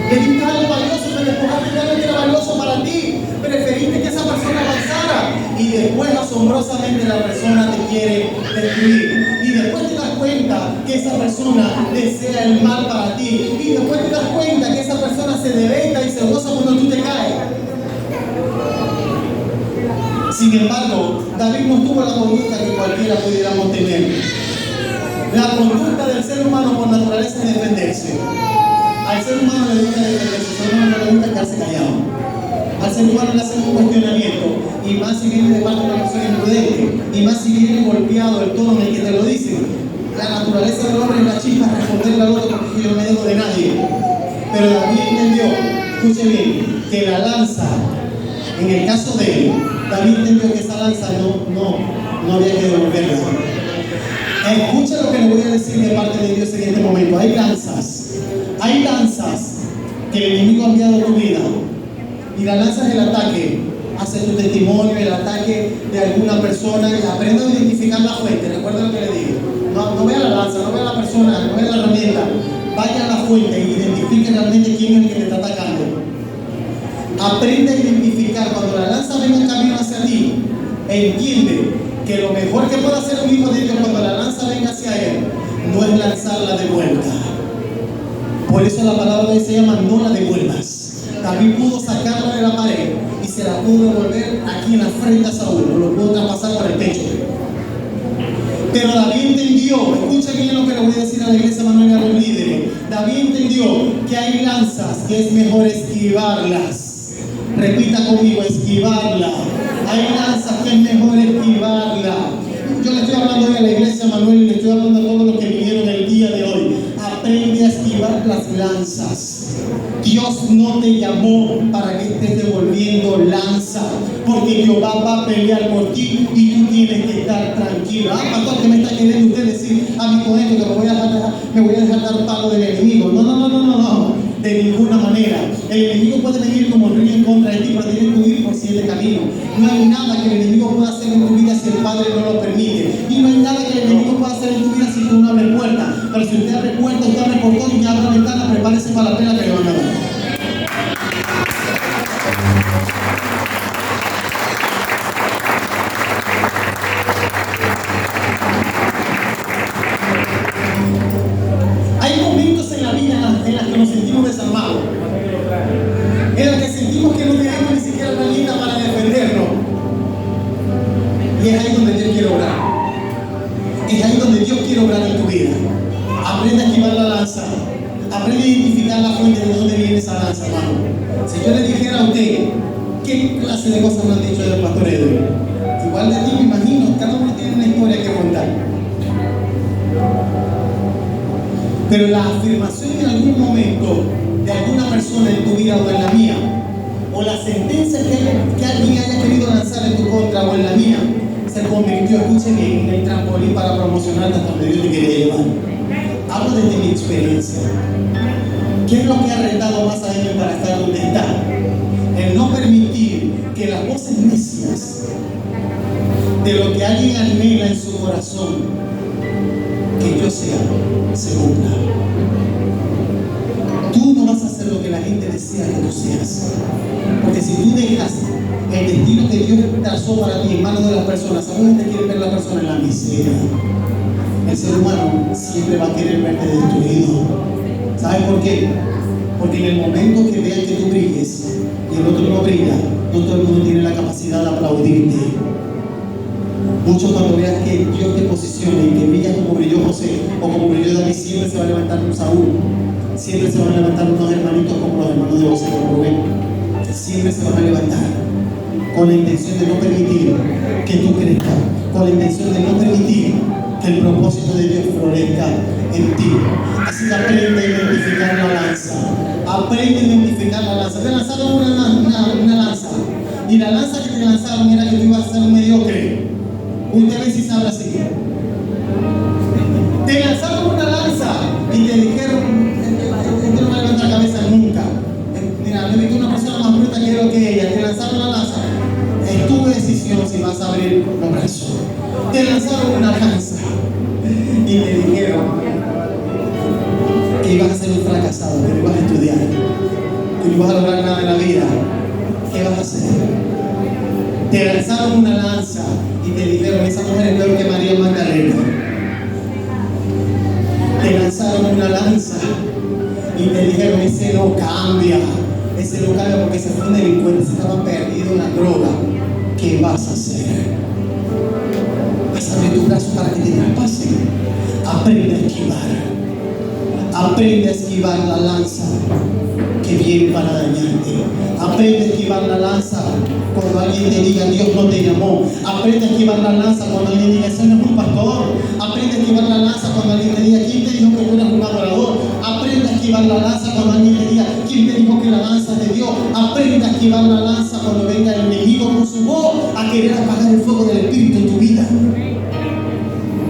Le diste algo valioso, te despojaste de algo que era valioso para ti, preferiste que esa persona avanzara, y después asombrosamente la persona te quiere destruir, y después te das cuenta que esa persona desea el mal para ti, y después te das cuenta que esa persona se deleita y se goza cuando tú te caes. Sin embargo, David no tuvo la conducta que cualquiera pudiéramos tener. La conducta del ser humano por naturaleza es defenderse. Al ser humano le gusta defenderse, al ser humano le gusta quedarse callado. Al ser humano le hacen un cuestionamiento, y más si viene de parte de una persona imprudente, y más si viene golpeado el tono en el que te lo dicen. La naturaleza del hombre es la chispa, responderle al otro porque yo no me dejo de nadie. Pero David entendió, escuche bien, que la lanza, en el caso de él, David entendió que esa lanza no había que devolverla. Escucha lo que le voy a decir de parte de Dios en este momento. Hay lanzas que el enemigo ha enviado a tu vida, y la lanza es el ataque hacia tu testimonio, el ataque de alguna persona. Aprenda a identificar la fuente. Recuerda lo que le digo. No vea la lanza, no vea la persona, no vea la herramienta. Vaya a la fuente y identifique realmente quién es el que te está atacando. Aprende a identificar cuando la lanza venga en camino hacia ti. Entiende que lo mejor que puede hacer un hijo de Dios cuando la lanza venga hacia él no es lanzarla de vuelta. Por eso la palabra de Dios se llama no la devuelvas. David pudo sacarla de la pared y se la pudo devolver aquí en la frente a Saúl, no lo pudo traspasar por el pecho. Pero David entendió, escuchen bien lo que le voy a decir a la iglesia Manuel y a los líderes. David entendió que hay lanzas que es mejor esquivarlas. Repita conmigo, esquivarla. Hay lanzas que es mejor esquivarla. Yo le estoy hablando hoy a la iglesia Manuel y le estoy hablando a todos los que vinieron el día de hoy. Aprende a esquivar las lanzas. Dios no te llamó para que estés devolviendo lanza, porque Jehová va a pelear por ti y tú tienes que estar tranquilo. Pastor, ¿qué me está queriendo usted decir a mí con esto? Que me voy a dejar dar palo del enemigo. No. De ninguna manera. El enemigo puede venir como río en contra de ti, pero tienes que huir por 7 caminos. No hay nada que el enemigo pueda hacer en tu vida si el Padre no lo permite. Y no hay nada que el enemigo pueda hacer en tu vida si tú no abres puerta. Pero si usted abre puerta, usted abre portón y abre ventana, prepárese para la pena que le van a dar. Hay momentos en la vida en las que nos sentimos desarmados, en las que sentimos que no tenemos ni siquiera la herramienta para defendernos. Y es ahí donde Dios quiere obrar. Es ahí donde Dios quiere obrar en tu vida. Aprende a esquivar la lanza. Aprende a identificar la fuente de dónde viene esa lanza, hermano. Si yo le dijera a usted, ¿qué clase de cosas me han dicho del pastor Edwin? Pero la afirmación en algún momento de alguna persona en tu vida o en la mía, o la sentencia que alguien haya querido lanzar en tu contra o en la mía, se convirtió, escuche bien, en el trampolín para promocionarte hasta donde Dios te quería llevar. Hablo desde mi experiencia. ¿Qué es lo que ha retado más a él para estar donde está? El no permitir que las voces necias de lo que alguien anhela en su corazón, que yo sea, se cumpla. Tú no vas a hacer lo que la gente desea que tú seas. Porque si tú dejas el destino que Dios trazó para ti en manos de las personas, a veces te quiere ver la persona en la miseria. El ser humano siempre va a querer verte destruido. ¿Sabes por qué? Porque en el momento que vean que tú brilles y el otro no brilla, no todo el mundo tiene la capacidad de aplaudirte. Muchos cuando vean que Dios te posicione y que brilla como brilló José o como brilló David, siempre se va a levantar un Saúl. Siempre se van a levantar unos hermanitos como los hermanos de José y Rubén. Siempre se van a levantar con la intención de no permitir que tú crezcas, con la intención de no permitir que el propósito de Dios florezca en ti. Así que aprende a identificar la lanza. Aprende a identificar la lanza. Te lanzaron una lanza. Y la lanza que te lanzaron era que tú ibas a ser un mediocre. Usted ve si sabe así. Te lanzaron una lanza y te dijeron, este no va a levantar la cabeza nunca. Mira, me vi una persona más bruta que ella. Te lanzaron la lanza. Es tu decisión si vas a abrir los brazos. Te lanzaron una lanza y te dijeron que ibas a ser un fracasado, que no ibas a estudiar, que no ibas a lograr nada en la vida. ¿Qué vas a hacer? Te lanzaron una lanza y te dijeron, esa mujer es peor que María Magdalena. Te lanzaron una lanza y te dijeron, ese no cambia porque se fue un delincuente, se estaba perdido en la droga. ¿Qué vas a hacer? Vas a abrir tu brazo para que te traspasen. Aprende a esquivar. Aprende a esquivar la lanza que viene para dañarte. Aprende a esquivar la lanza cuando alguien te diga Dios no te llamó. Aprende a esquivar la lanza cuando alguien diga ese no es un pastor. Aprende a esquivar la lanza cuando alguien te diga quién te dijo que tú eres un adorador. Aprende a esquivar la lanza cuando alguien te diga quién te dijo que la lanza es de Dios. Aprende a esquivar la lanza cuando venga el enemigo con su voz a querer apagar el fuego del Espíritu en tu vida.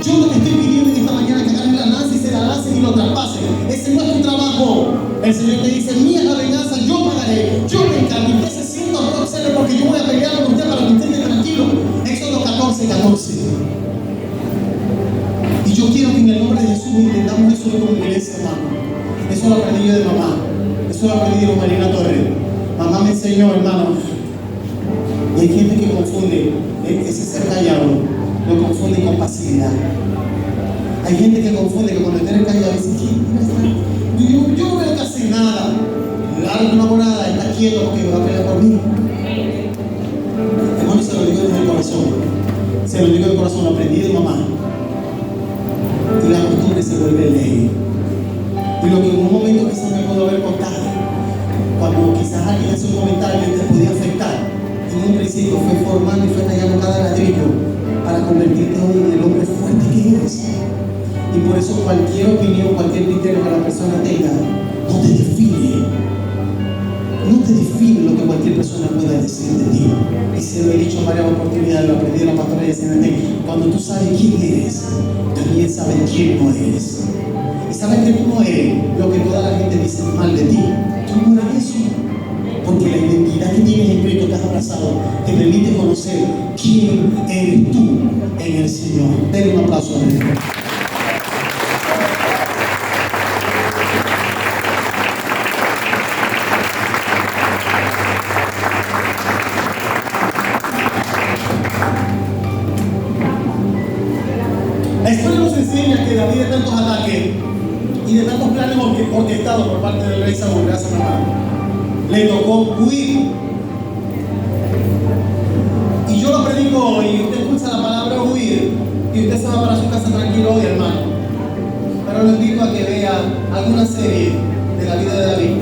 Yo no te estoy pidiendo en esta mañana que agarren la lanza y se la lancen y lo traspasen. Ese no es tu trabajo. El Señor te dice, mía es la venganza, yo pagaré, yo me encargo. Y usted se sienta próximo porque yo voy a pelear con usted para que usted esté tranquilo. Éxodo 14:14. Y yo quiero que en el nombre de Jesús intentamos eso como iglesia, hermano. Eso lo aprendí yo de mamá. Eso lo aprendí de Marina Torres. Mamá me enseñó, hermano. Y hay gente que confunde ese ser callado, lo confunde con pasividad. Hay gente que confunde que cuando eres callado dice, yo no veo que hace nada. Claro, no hago nada, está quieto porque va a pelear por mí. Hermano, se lo digo desde el corazón. Se lo digo del corazón, lo aprendí de mamá. Y la costumbre se vuelve ley. Y lo que en un momento quizás me puedo haber contado, cuando quizás alguien hace un comentario que te podía afectar, en un principio fue formando y fue tallando cada ladrillo para convertirte hoy en el hombre fuerte que eres. Y por eso cualquier opinión, cualquier criterio que la persona tenga, no te define. No te define lo que cualquier persona pueda decir de ti. Y se lo he dicho en varias oportunidades, lo aprendí en la pastora de CNT. Cuando tú sabes quién eres, también sabes quién no eres. Y sabes que tú no eres lo que toda la gente dice mal de ti. Tú no eres eso. Porque la identidad que tienes en Cristo que has abrazado te permite conocer quién eres tú en el Señor. Den un aplauso a Él. La historia nos enseña que David, de tantos ataques y de tantos planes orquestados por parte del rey Saúl, gracias hermano, le tocó huir. Y yo lo predico hoy, y usted escucha la palabra huir, y usted se va para su casa tranquilo hoy, hermano. Pero lo invito a que vea alguna serie de la vida de David,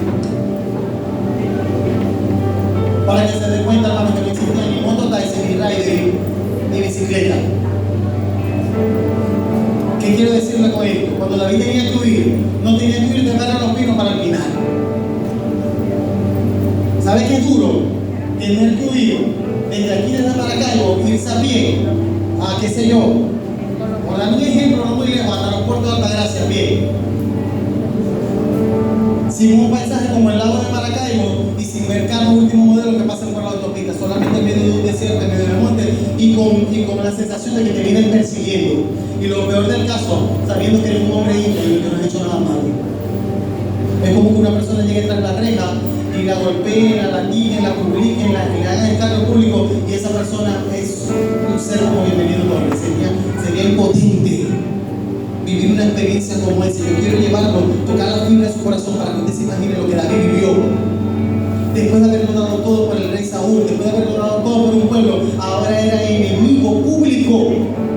para que se dé cuenta, hermano, que no existía ni mototaxi, ni rider, ni bicicleta. ¿Qué quiero decir decirle con esto. Cuando David tenía que huir, no tenía que huir de ver a los pinos para alpinar. ¿Sabes qué es duro? Tener que huir desde aquí, desde Maracaibo, irse a pie, a qué sé yo, por dar un ejemplo no muy lejos, hasta el aeropuerto de Altagracia, a pie. Sin un paisaje como el lago de Maracaibo y sin ver carros último modelo que pasan por la autopista, solamente en medio de un desierto, en medio del monte y con la sensación de que te vienen persiguiendo. Y lo peor del caso, sabiendo que eres un hombre íntegro y que no has hecho nada malo. Es como que una persona llegue tras la reja y la golpeen, la latiguen, la publiquen, la hagan escándalo público y esa persona es un ser como bienvenido doble. Sería impotente vivir una experiencia como esa. Yo quiero llevarlo, tocar la fibra de su corazón para que usted se imagine lo que David vivió. Después de haberlo dado todo por el rey Saúl, después de haberlo dado todo por un pueblo, ahora era enemigo público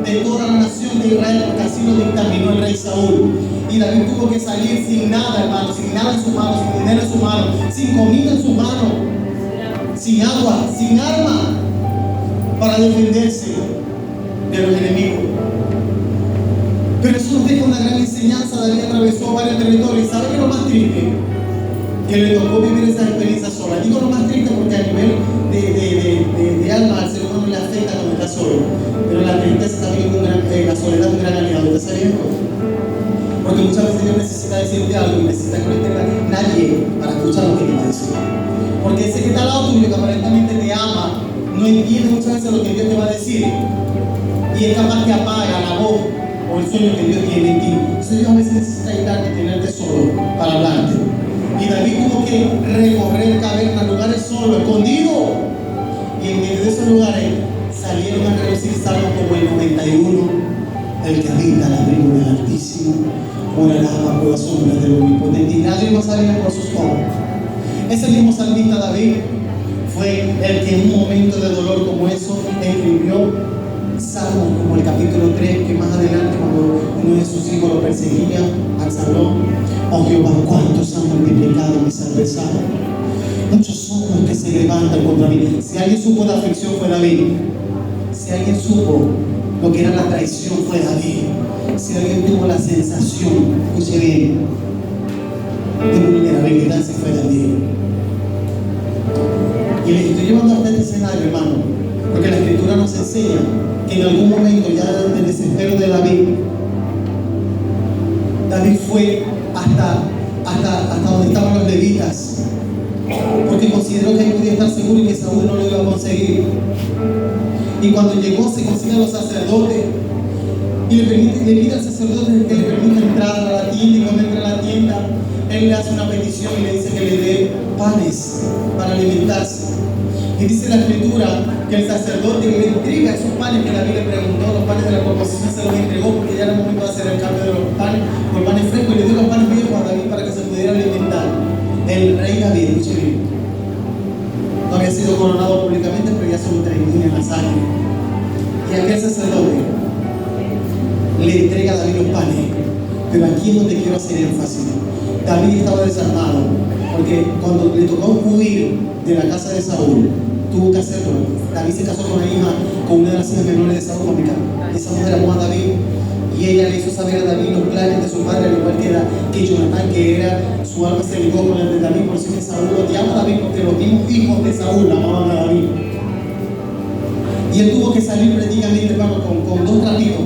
de toda la nación de Israel, porque así lo dictaminó el rey Saúl. Y David tuvo que salir sin nada, hermano, sin nada en su mano, sin dinero en su mano, sin comida en su mano, sin agua, sin arma, para defenderse de los enemigos. Pero eso nos deja una gran enseñanza. David atravesó varios territorios. ¿Sabe qué es lo más triste? Que le tocó vivir esa experiencia sola. Digo lo más triste porque a nivel de alma al ser humano le afecta cuando está solo. Pero la tristeza también es la soledad es un gran aliado. ¿Usted sabe esto? Porque muchas veces Dios necesita decirte algo y necesita que no tenga nadie para escuchar lo que te va a decir. Porque ese que está al lado tuyo, que aparentemente te ama, no entiende muchas veces lo que Dios te va a decir. Y es capaz que apaga la voz o el sueño que Dios tiene en ti. Entonces Dios a veces necesita ayudarte a tenerte solo para hablarte. Y David tuvo que recorrer cavernas, lugares solos, escondidos. Y en medio de esos lugares salieron a reducir salmos como el 91. El que habita la tribu del Altísimo, morará bajo las sombras del Omnipotente, y nadie más sabía por sus obras. Ese mismo salmista David fue el que en un momento de dolor como eso escribió salmos como el capítulo 3, que más adelante cuando uno de sus hijos lo perseguía, Absalón: oh Jehová, cuántos han multiplicado mis adversarios, muchos son los que se levantan contra mí. Si alguien supo de aflicción fue David. Si alguien supo lo que era la traición fue David. Si alguien tuvo la sensación, escuche bien, de vulnerabilidad, se fue David. Y les estoy llevando hasta este escenario, hermano, porque la Escritura nos enseña que en algún momento, ya del desespero de David fue hasta donde estaban los levitas, porque consideró que ahí podía estar seguro y que Saúl no lo iba a conseguir. Y cuando llegó, se consigue a los sacerdotes y le pide al sacerdote que le permita entrar a la tienda. Y cuando entra a la tienda, él le hace una petición y le dice que le dé panes para alimentarse. Y dice la Escritura que el sacerdote le entrega esos panes que David le preguntó, los panes de la proposición, se los entregó porque ya era el momento de hacer el cambio de los panes por panes frescos, y le dio los panes viejos a David para que se pudiera alimentar. El rey David, escuche bien, no había sido coronado públicamente, pero ya se lo traía en la sangre. Y aquel sacerdote le entrega a David los panes. Pero aquí es donde quiero hacer énfasis. David estaba desarmado, porque cuando le tocó huir de la casa de Saúl, tuvo que hacerlo. David se casó con una de las hijas menores de Saúl, esa mujer amó a David, y ella le hizo saber a David los planes de su padre, al igual que Jonatán, que era su alma se ligó con el de David. Por eso que Saúl odiaba a David, porque los mismos hijos de Saúl amaban a David. Y él tuvo que salir prácticamente, hermano, con dos trapitos,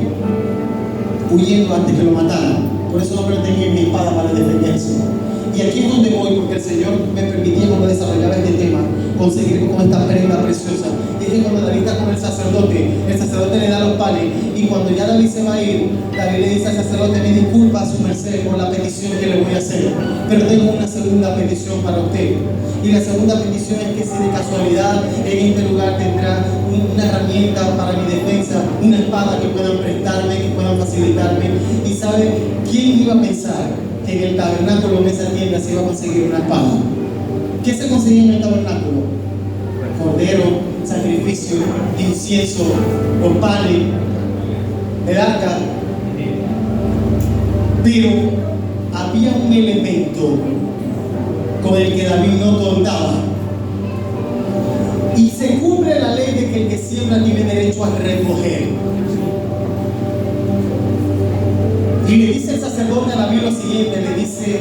huyendo antes que lo mataran. Por eso no tenía mi espada para defenderse. Y aquí es donde voy, porque el Señor me permitía, cuando desarrollaba este tema, conseguir con esta prenda preciosa. Y es que cuando David está con el sacerdote le da los panes, y cuando ya David se va a ir, David le dice al sacerdote: me disculpa a su merced por la petición que le voy a hacer, pero tengo una segunda petición para usted. Y la segunda petición es que si de casualidad en este lugar tendrá una herramienta para mi defensa, una espada que puedan prestarme, que puedan facilitarme. Y ¿sabe quién iba a pensar que en el tabernáculo, en esa tienda, se iba a conseguir una espada? ¿Qué se conseguía en el tabernáculo? Cordero, sacrificio, incienso, panes, el arca. Pero había un elemento con el que David no contaba. Y se cumple la ley de que el que siembra tiene derecho a recoger. Y le dice el sacerdote a David lo siguiente, le dice: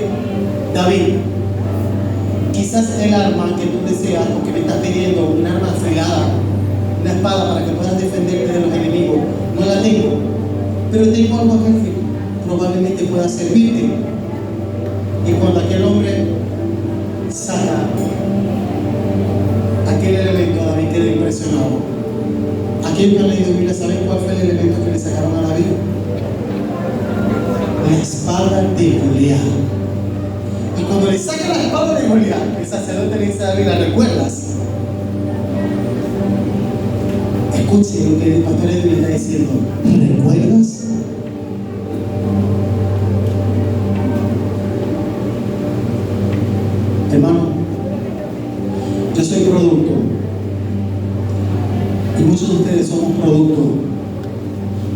David, quizás el arma que tú deseas o que me estás pidiendo, un arma afilada, una espada para que puedas defenderte de los enemigos, no la tengo, pero tengo algo acá que probablemente pueda servirte. Y cuando aquel hombre saca aquel elemento, David queda impresionado. Aquellos que han leído Biblia, ¿saben cuál fue el elemento que le sacaron a David? La espada de Goliat. Y cuando le saca la espada de Goliat, el sacerdote le dice a David: ¿la recuerdas? Escuche lo que el pastor le está diciendo. ¿Recuerdas? Hermano, yo soy producto, y muchos de ustedes somos producto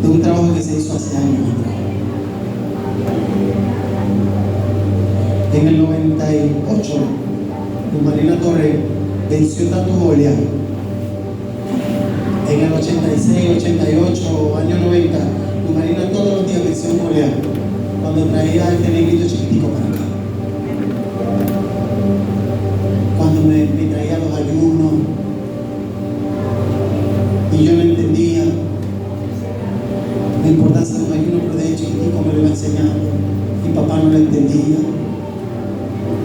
de un trabajo que se hizo hace años. En el 98, Luz Marina Torres venció tanto Goliat. En el 86, 88, año 90, Luz Marina todos los días venció a Goliat cuando traía a este negrito chiquitico para acá. Cuando me traía los ayunos y yo no entendía la importancia de los ayunos, pero de chiquitico me lo iba enseñando. Mi papá no lo entendía.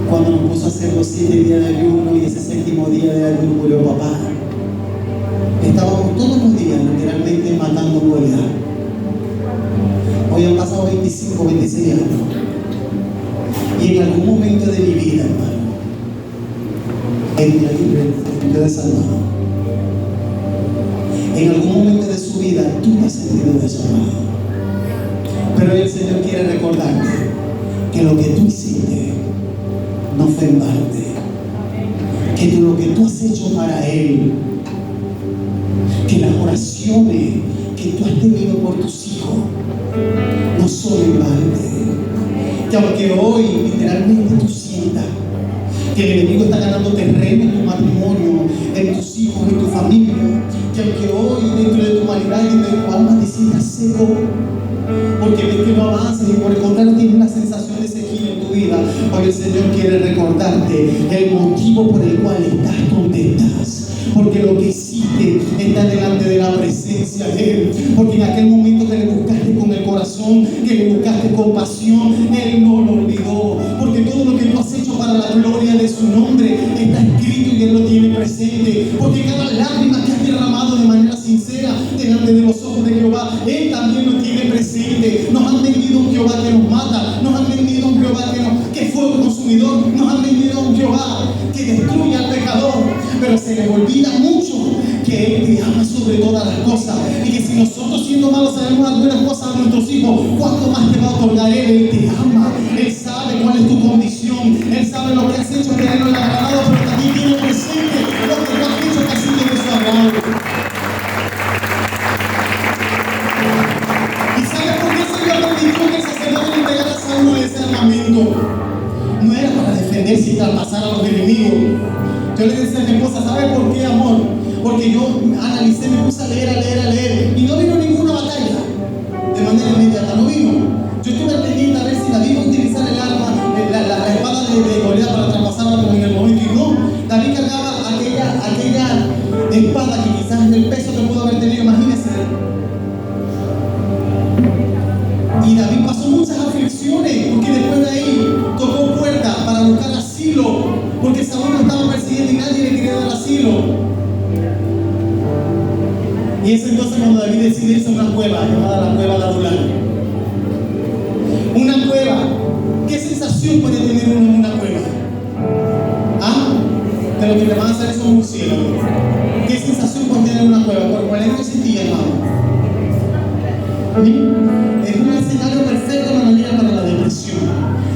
Cuando nos puso a hacer los 7 días de ayuno y ese 7º día de ayuno murió papá, estábamos todos los días literalmente matando Goliat. Hoy han pasado 25, 26 años, y en algún momento de mi vida, hermano, de salvado. En algún momento de su vida tú te has sentido desamado, pero el Señor quiere recordarte que lo que tú hiciste no fue en balde, que lo que tú has hecho para Él, que las oraciones que tú has tenido por tus hijos no son en balde, que aunque hoy literalmente tú sientas que el enemigo está ganando terreno en tu matrimonio, en tus hijos, en tu familia, que aunque hoy dentro de tu humanidad y dentro de tu alma te sientas seco, porque ves que no avanzas y por el contrario tienes la sensación de sequía en tu vida, hoy el Señor quiere recordarte el motivo por el cual estás donde estás, porque lo que hiciste está delante de la presencia de Él, porque en aquel momento que le buscaste con el corazón, que le buscaste con pasión, Él no lo olvidó, porque todo lo que tú has hecho para la gloria de su nombre está escrito y Él lo tiene presente, porque cada lágrima que has derramado de manera sincera delante de los ojos de Jehová, Él también lo tiene presente. Nos han vendido un Jehová que nos mata, nos han vendido un Jehová que es fuego consumidor, nos han vendido un Jehová que destruye al pecador, pero se les olvida mucho que Él te ama sobre todas las cosas, y que si nosotros siendo malos sabemos algunas cosas a nuestros hijos, ¿cuánto más te va a otorgar Él? Él te ama, Él sabe cuál es tu condición, Él sabe lo que has hecho que Él no le ha agradado, pero también tiene presente lo que tú has hecho que ha sido de su agrado. ¿Y sabes por qué el Señor permitió que el sacerdote le entregara a Saúl ese armamento? No era para defenderse y traspasar a los enemigos. Yo le decía a mi esposa: ¿sabe por qué, amor? Porque yo analicé, me puse a leer, y no vino ninguna batalla de manera inmediata, no vino. Yo estuve pendiente a ver si David iba a utilizar el arma, la espada de Goliat para traspasar a en el momento, y no. David cargaba aquella espada que quizás el peso que pudo haber tenido, imagínense. Y David pasó muchas aflicciones, porque después de ahí tocó puertas para buscar asilo, porque Saúl lo estaba persiguiendo y nadie le quería dar asilo. Y es entonces cuando David decide irse a una cueva llamada la cueva de Adulán. Una cueva. ¿Qué sensación puede tener uno en una cueva? ¿Ah? De lo que le van a hacer esos murciélagos. ¿Qué sensación puede tener una cueva? ¿Por cuál es que sentía, hermano? Es un escenario perfecto de manera para la depresión.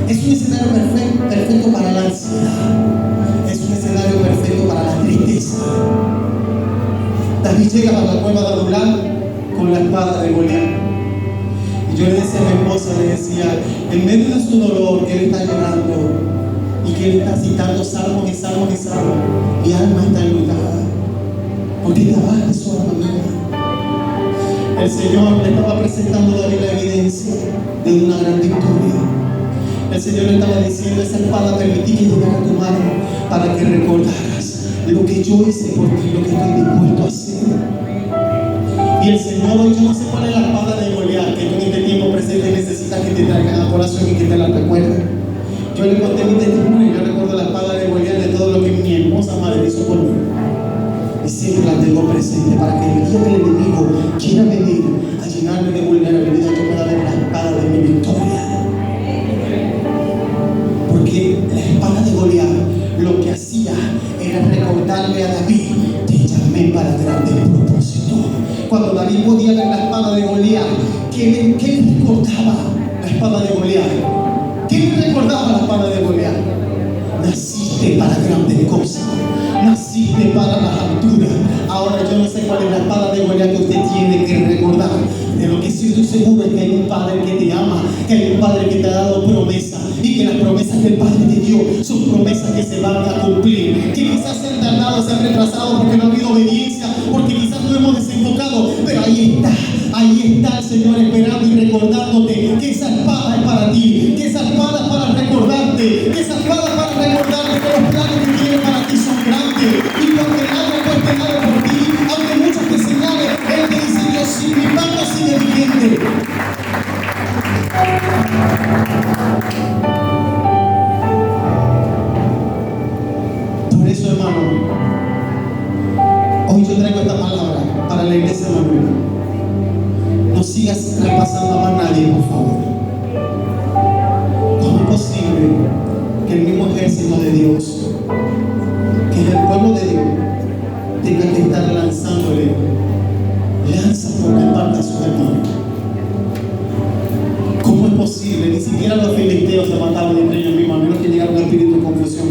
Es un escenario perfecto para la ansiedad. Es un escenario perfecto para la tristeza. David llega a la cueva de Adulán con la espada de Goliat. Y yo le decía a mi esposa, le decía, en medio de su dolor, que él está llorando y que él está citando salmos y salmos y salmos, mi alma está enlutada, porque trabaja su alma mía. El Señor le estaba presentando a David la evidencia de una gran victoria. El Señor le estaba diciendo: esa espada permití que llegara a tu mano para que recordaras lo que yo hice por ti, lo que estoy dispuesto a hacer. Y el Señor hoy, yo no sé cuál es la espada de Goliat que tú en este tiempo presente necesitas que te traigan al corazón y que te la recuerden. Yo le conté mi testimonio, yo recuerdo la espada de Goliat, de todo lo que mi hermosa madre hizo por mí. Y siempre la tengo presente para que el día que el enemigo quiera venir a llenarme de vulnerabilidad, yo pueda ver la espada de mi victoria. Porque la espada de Goliat lo que hacía era recordarle a David: te llamé para grande propósito. Cuando David podía ver la espada de Goliat, ¿qué le recordaba la espada de Goliat? ¿Qué le recordaba la espada de Goliat? Naciste para grandes cosas, naciste para las alturas. Ahora yo no sé cuál es la espada de Goliat que usted tiene que recordar. De lo que sí estoy seguro es que hay un Padre que te ama, que hay un Padre que te ha dado promesa, y que las promesas que el Padre te dio son promesas que se van a cumplir. Que quizás se han tardado, se han retrasado porque no ha habido obediencia, porque quizás no hemos desenfocado, pero ahí está el Señor esperando y recordándote que esa espada es para ti, que esa espada es para recordarte, que esa espada es para recordarte que los planes que tiene para ti son grandes, y que aunque nada cueste nada por ti, aunque muchos te señalen, Él te dice: yo sin mi pacto sigue vigente. Por eso, hermano, hoy yo traigo esta palabra para la iglesia de Manuel. No sigas traspasando a más nadie, por favor. ¿Cómo es posible que el mismo ejército de Dios, que el pueblo de Dios, tenga que estar lanzándole lanzas por la espalda a sus hermanos? ¿Cómo es posible? Ni siquiera los filisteos se mataron entre ellos mismos, a menos que llegara un espíritu de confusión.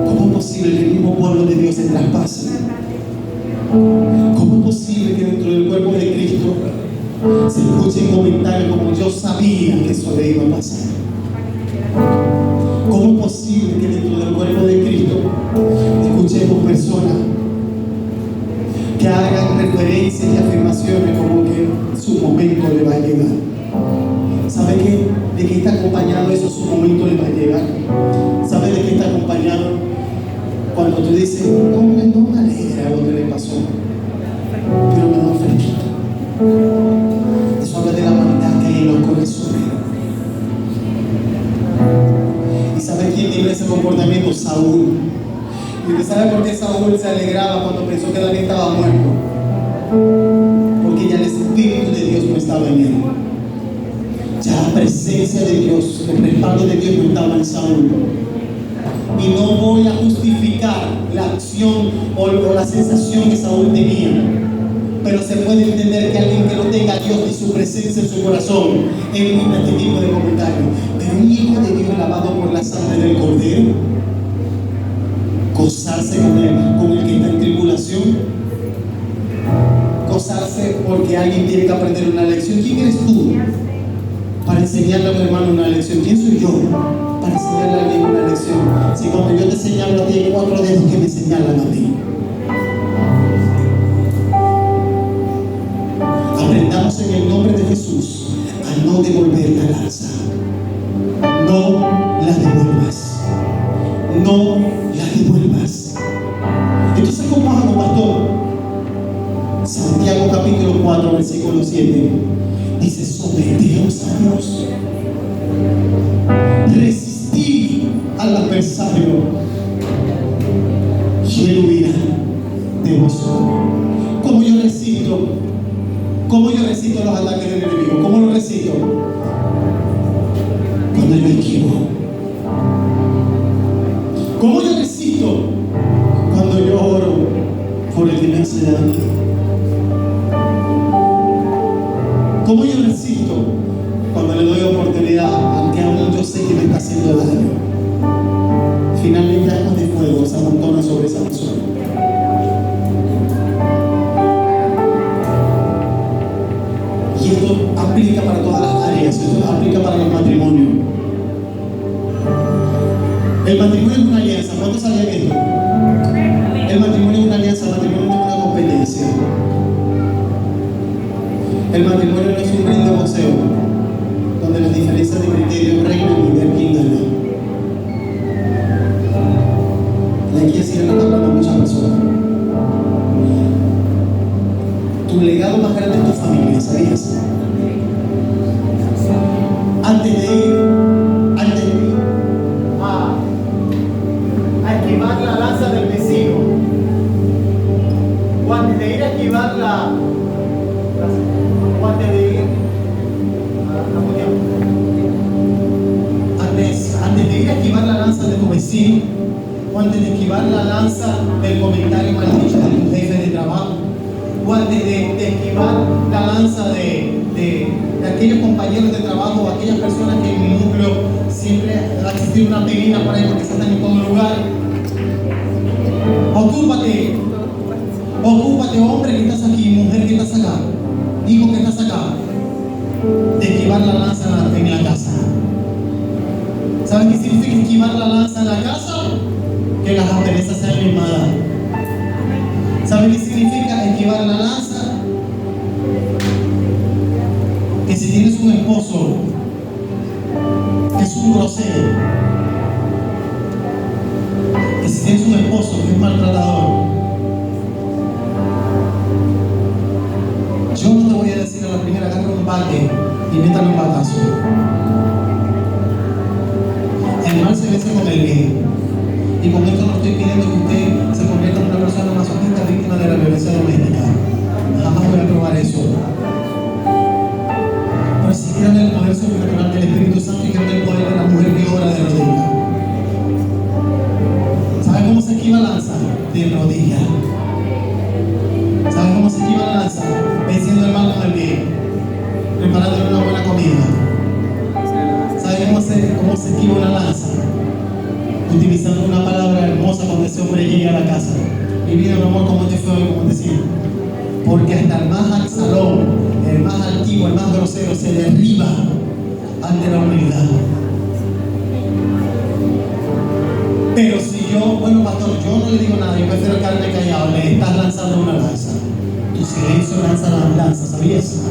¿Cómo es posible que el mismo pueblo de Dios se traspase? ¿Cómo es posible que dentro del cuerpo de Cristo se escuchen comentarios como: yo sabía que eso le iba a pasar? ¿Cómo es posible que dentro del cuerpo de Cristo escuchemos personas que hagan referencias y afirmaciones como que su momento le va a llegar? ¿Sabe qué? ¿De qué está acompañado eso? Su momento le va a llegar. ¿Sabe de qué está acompañado? Cuando tú dices: no me alegra lo que le pasó, pero me da fresquito. Eso habla de la maldad que hay en los corazones. ¿Y sabe quién tiene ese comportamiento? Saúl. ¿Y usted sabe por qué Saúl se alegraba cuando pensó que David estaba muerto? Porque ya el Espíritu de Dios no estaba en él. Ya la presencia de Dios, el respaldo de Dios no estaba en Saúl. Y no voy a justificar la acción o la sensación que Saúl tenía, pero se puede entender que alguien que no tenga a Dios ni su presencia en su corazón emite este tipo de comentarios. Pero un hijo de Dios lavado por la sangre del Cordero, gozarse con el que está en tribulación, gozarse porque alguien tiene que aprender una lección. ¿Quién eres tú para enseñarle a un hermano una lección? ¿Quién soy yo para enseñarle a alguien una lección? Si cuando yo te señalo a ti hay 4 dedos que me señalan a mí. Aprendamos en el nombre de Jesús a no devolver la lanza. No la devuelvas. No la devuelvas. Entonces, ¿cómo hago, pastor? Santiago capítulo 4, versículo 7 dice: someteos a Dios, resistid al adversario y él huirá de vosotros. ¿Cómo yo resisto? ¿Cómo yo resisto los ataques del enemigo? ¿Cómo lo resisto? Cuando yo esquivo. ¿Cómo yo resisto? Cuando yo oro por el que me hace daño. ¿Cómo yo resisto? Cuando le doy oportunidad, aunque aún yo sé que me está haciendo daño. Finalmente, armas de fuego se amontonan sobre esa persona. Y esto aplica para todas las áreas, esto aplica para los matrimonios. El matrimonio es una alianza. ¿Cuántos sabían esto? El matrimonio es una alianza, el matrimonio no es una competencia. El matrimonio no es un ring de boxeo, donde las diferencias de criterio reinan y ver quién gana. La iglesia no está hablando a muchas personas. Tu legado más grande es tu familia, ¿sabías? Antes de ir a esquivar la lanza del vecino, o antes de ir a esquivar o antes de ir antes de ir a esquivar la lanza de tu vecino, o antes de esquivar la lanza del comentario maldicho de tu jefe de trabajo, o antes de esquivar la lanza de aquellos compañeros de trabajo o aquellas personas que en mi núcleo siempre va a existir una peguina por ahí porque se están en todo lugar. Ocúpate, hombre que estás aquí, mujer que estás acá, hijo que estás acá, de esquivar la lanza en la casa. ¿Sabes qué significa esquivar la lanza en la casa? Que las asperezas sean limadas. ¿Sabes qué significa esquivar la lanza? Que si tienes un esposo que es un grosero, que si tienes un esposo que es maltratador, yo no te voy a decir a la primera, agarra un bate y métale un batazo. El mal se vence con el bien. Y con esto no estoy pidiendo que usted se convierta en una persona masoquista víctima de la violencia doméstica. Jamás voy a probar eso. Pero si quieren el poder sobrenatural del Espíritu Santo y quieren el poder de la mujer que ora de rodillas. ¿Sabe cómo se esquiva lanza? De rodillas. ¿Sabe cómo se esquiva la lanza? Venciendo el mal con el bien, preparándole una buena comida. ¿Sabe cómo se esquiva una lanza? Utilizando una palabra hermosa cuando ese hombre llegue a la casa. Mi vida, mi amor, ¿cómo te fue hoy? ¿Cómo te sientes? Porque hasta el más axalón, el más altivo, el más grosero se derriba ante la humildad. Pero si yo, bueno, pastor, yo no le digo nada, yo prefiero quedarme callado, le estás lanzando una lanza. Tu silencio lanza las lanzas, ¿sabías?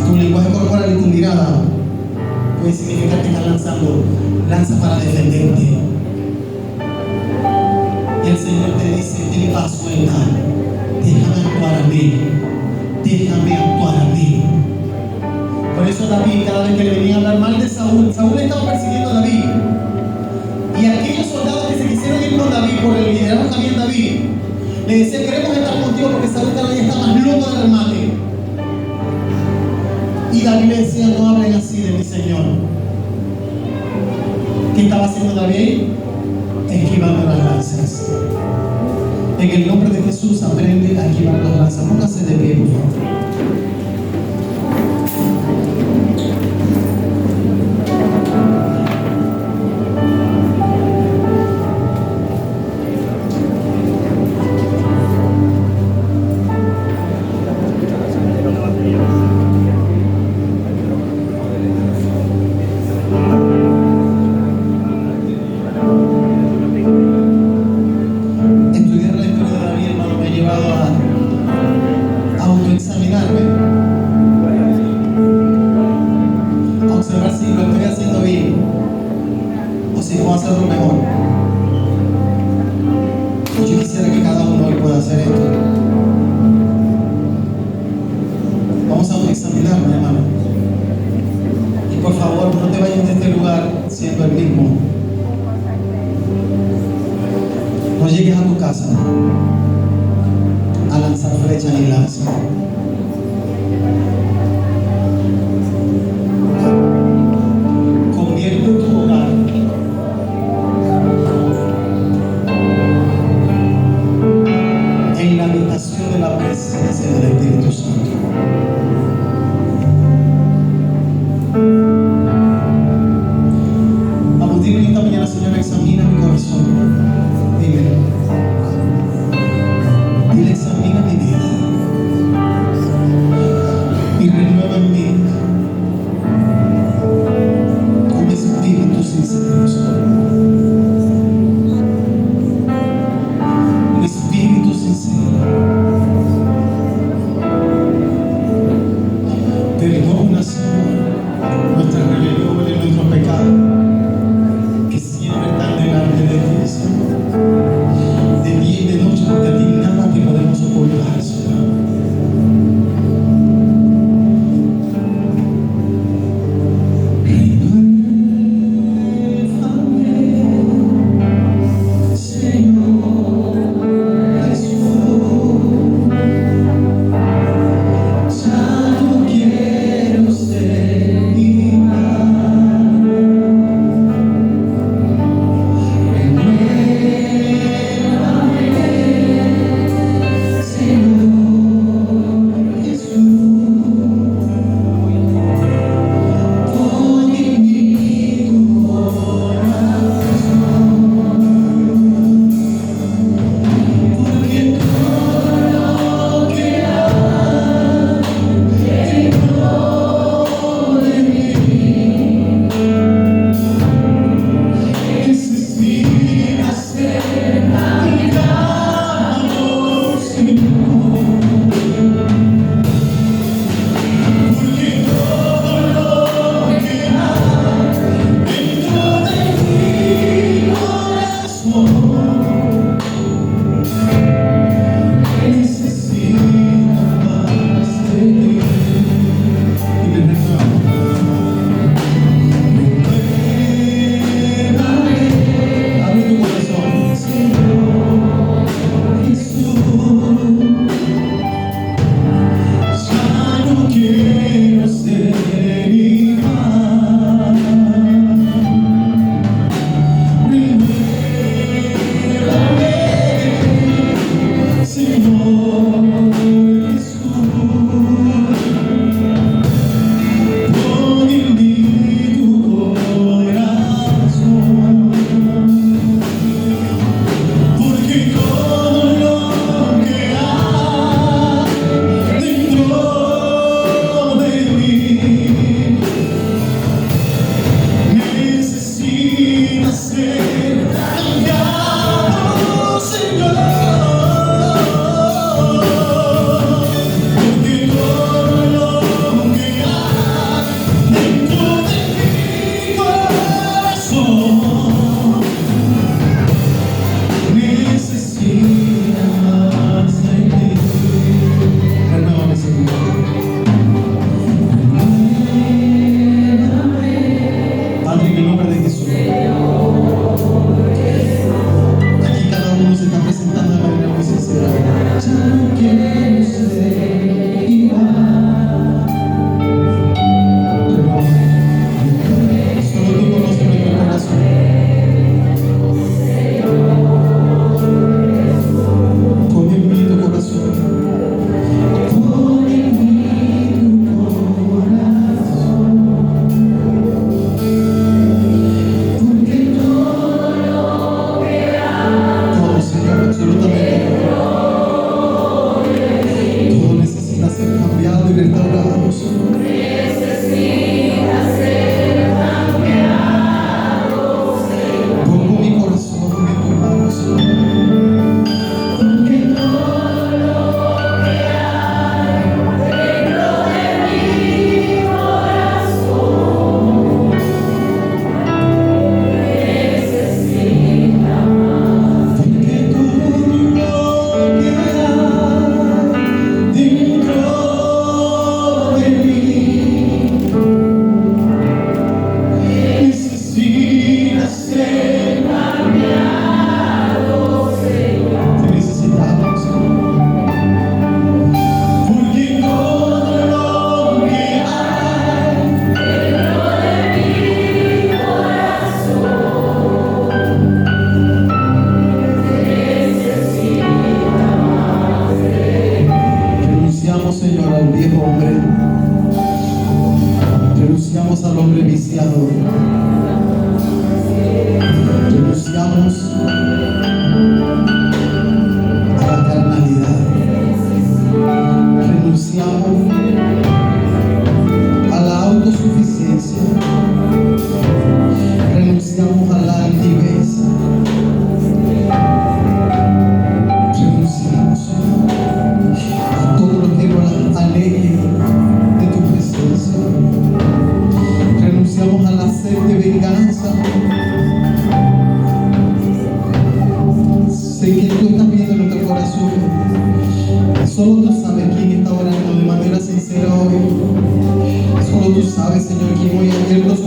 Tu lenguaje corporal y tu mirada puede significar que estás lanzando lanzas para defenderte. Y el Señor te dice, ten paz, suelta, déjame actuar a mí, déjame actuar a mí. Por eso David, cada vez que le venía a hablar mal de Saúl estaba persiguiendo a David. Y aquellos soldados que se quisieron ir con David por el liderazgo que había en David, le decían, queremos estar contigo porque Saúl cada día está más loco de remate. Y David le decía, no hablen así de mi Señor. ¿Qué estaba haciendo David? Esquivando las lanzas. En el nombre de Jesús, aprende a esquivar las lanzas. Póngase de pie, por favor. No llegues a tu casa a lanzar flechas y lanzas. Convierte tu hogar en la habitación de la presencia del Espíritu Santo. Vamos, dime esta mañana, Señor, examina mi corazón. Dile, examina mi vida y renueva en mí un espíritu sincero, un espíritu sincero. Solo tú sabes, Señor, quién hoy ha abierto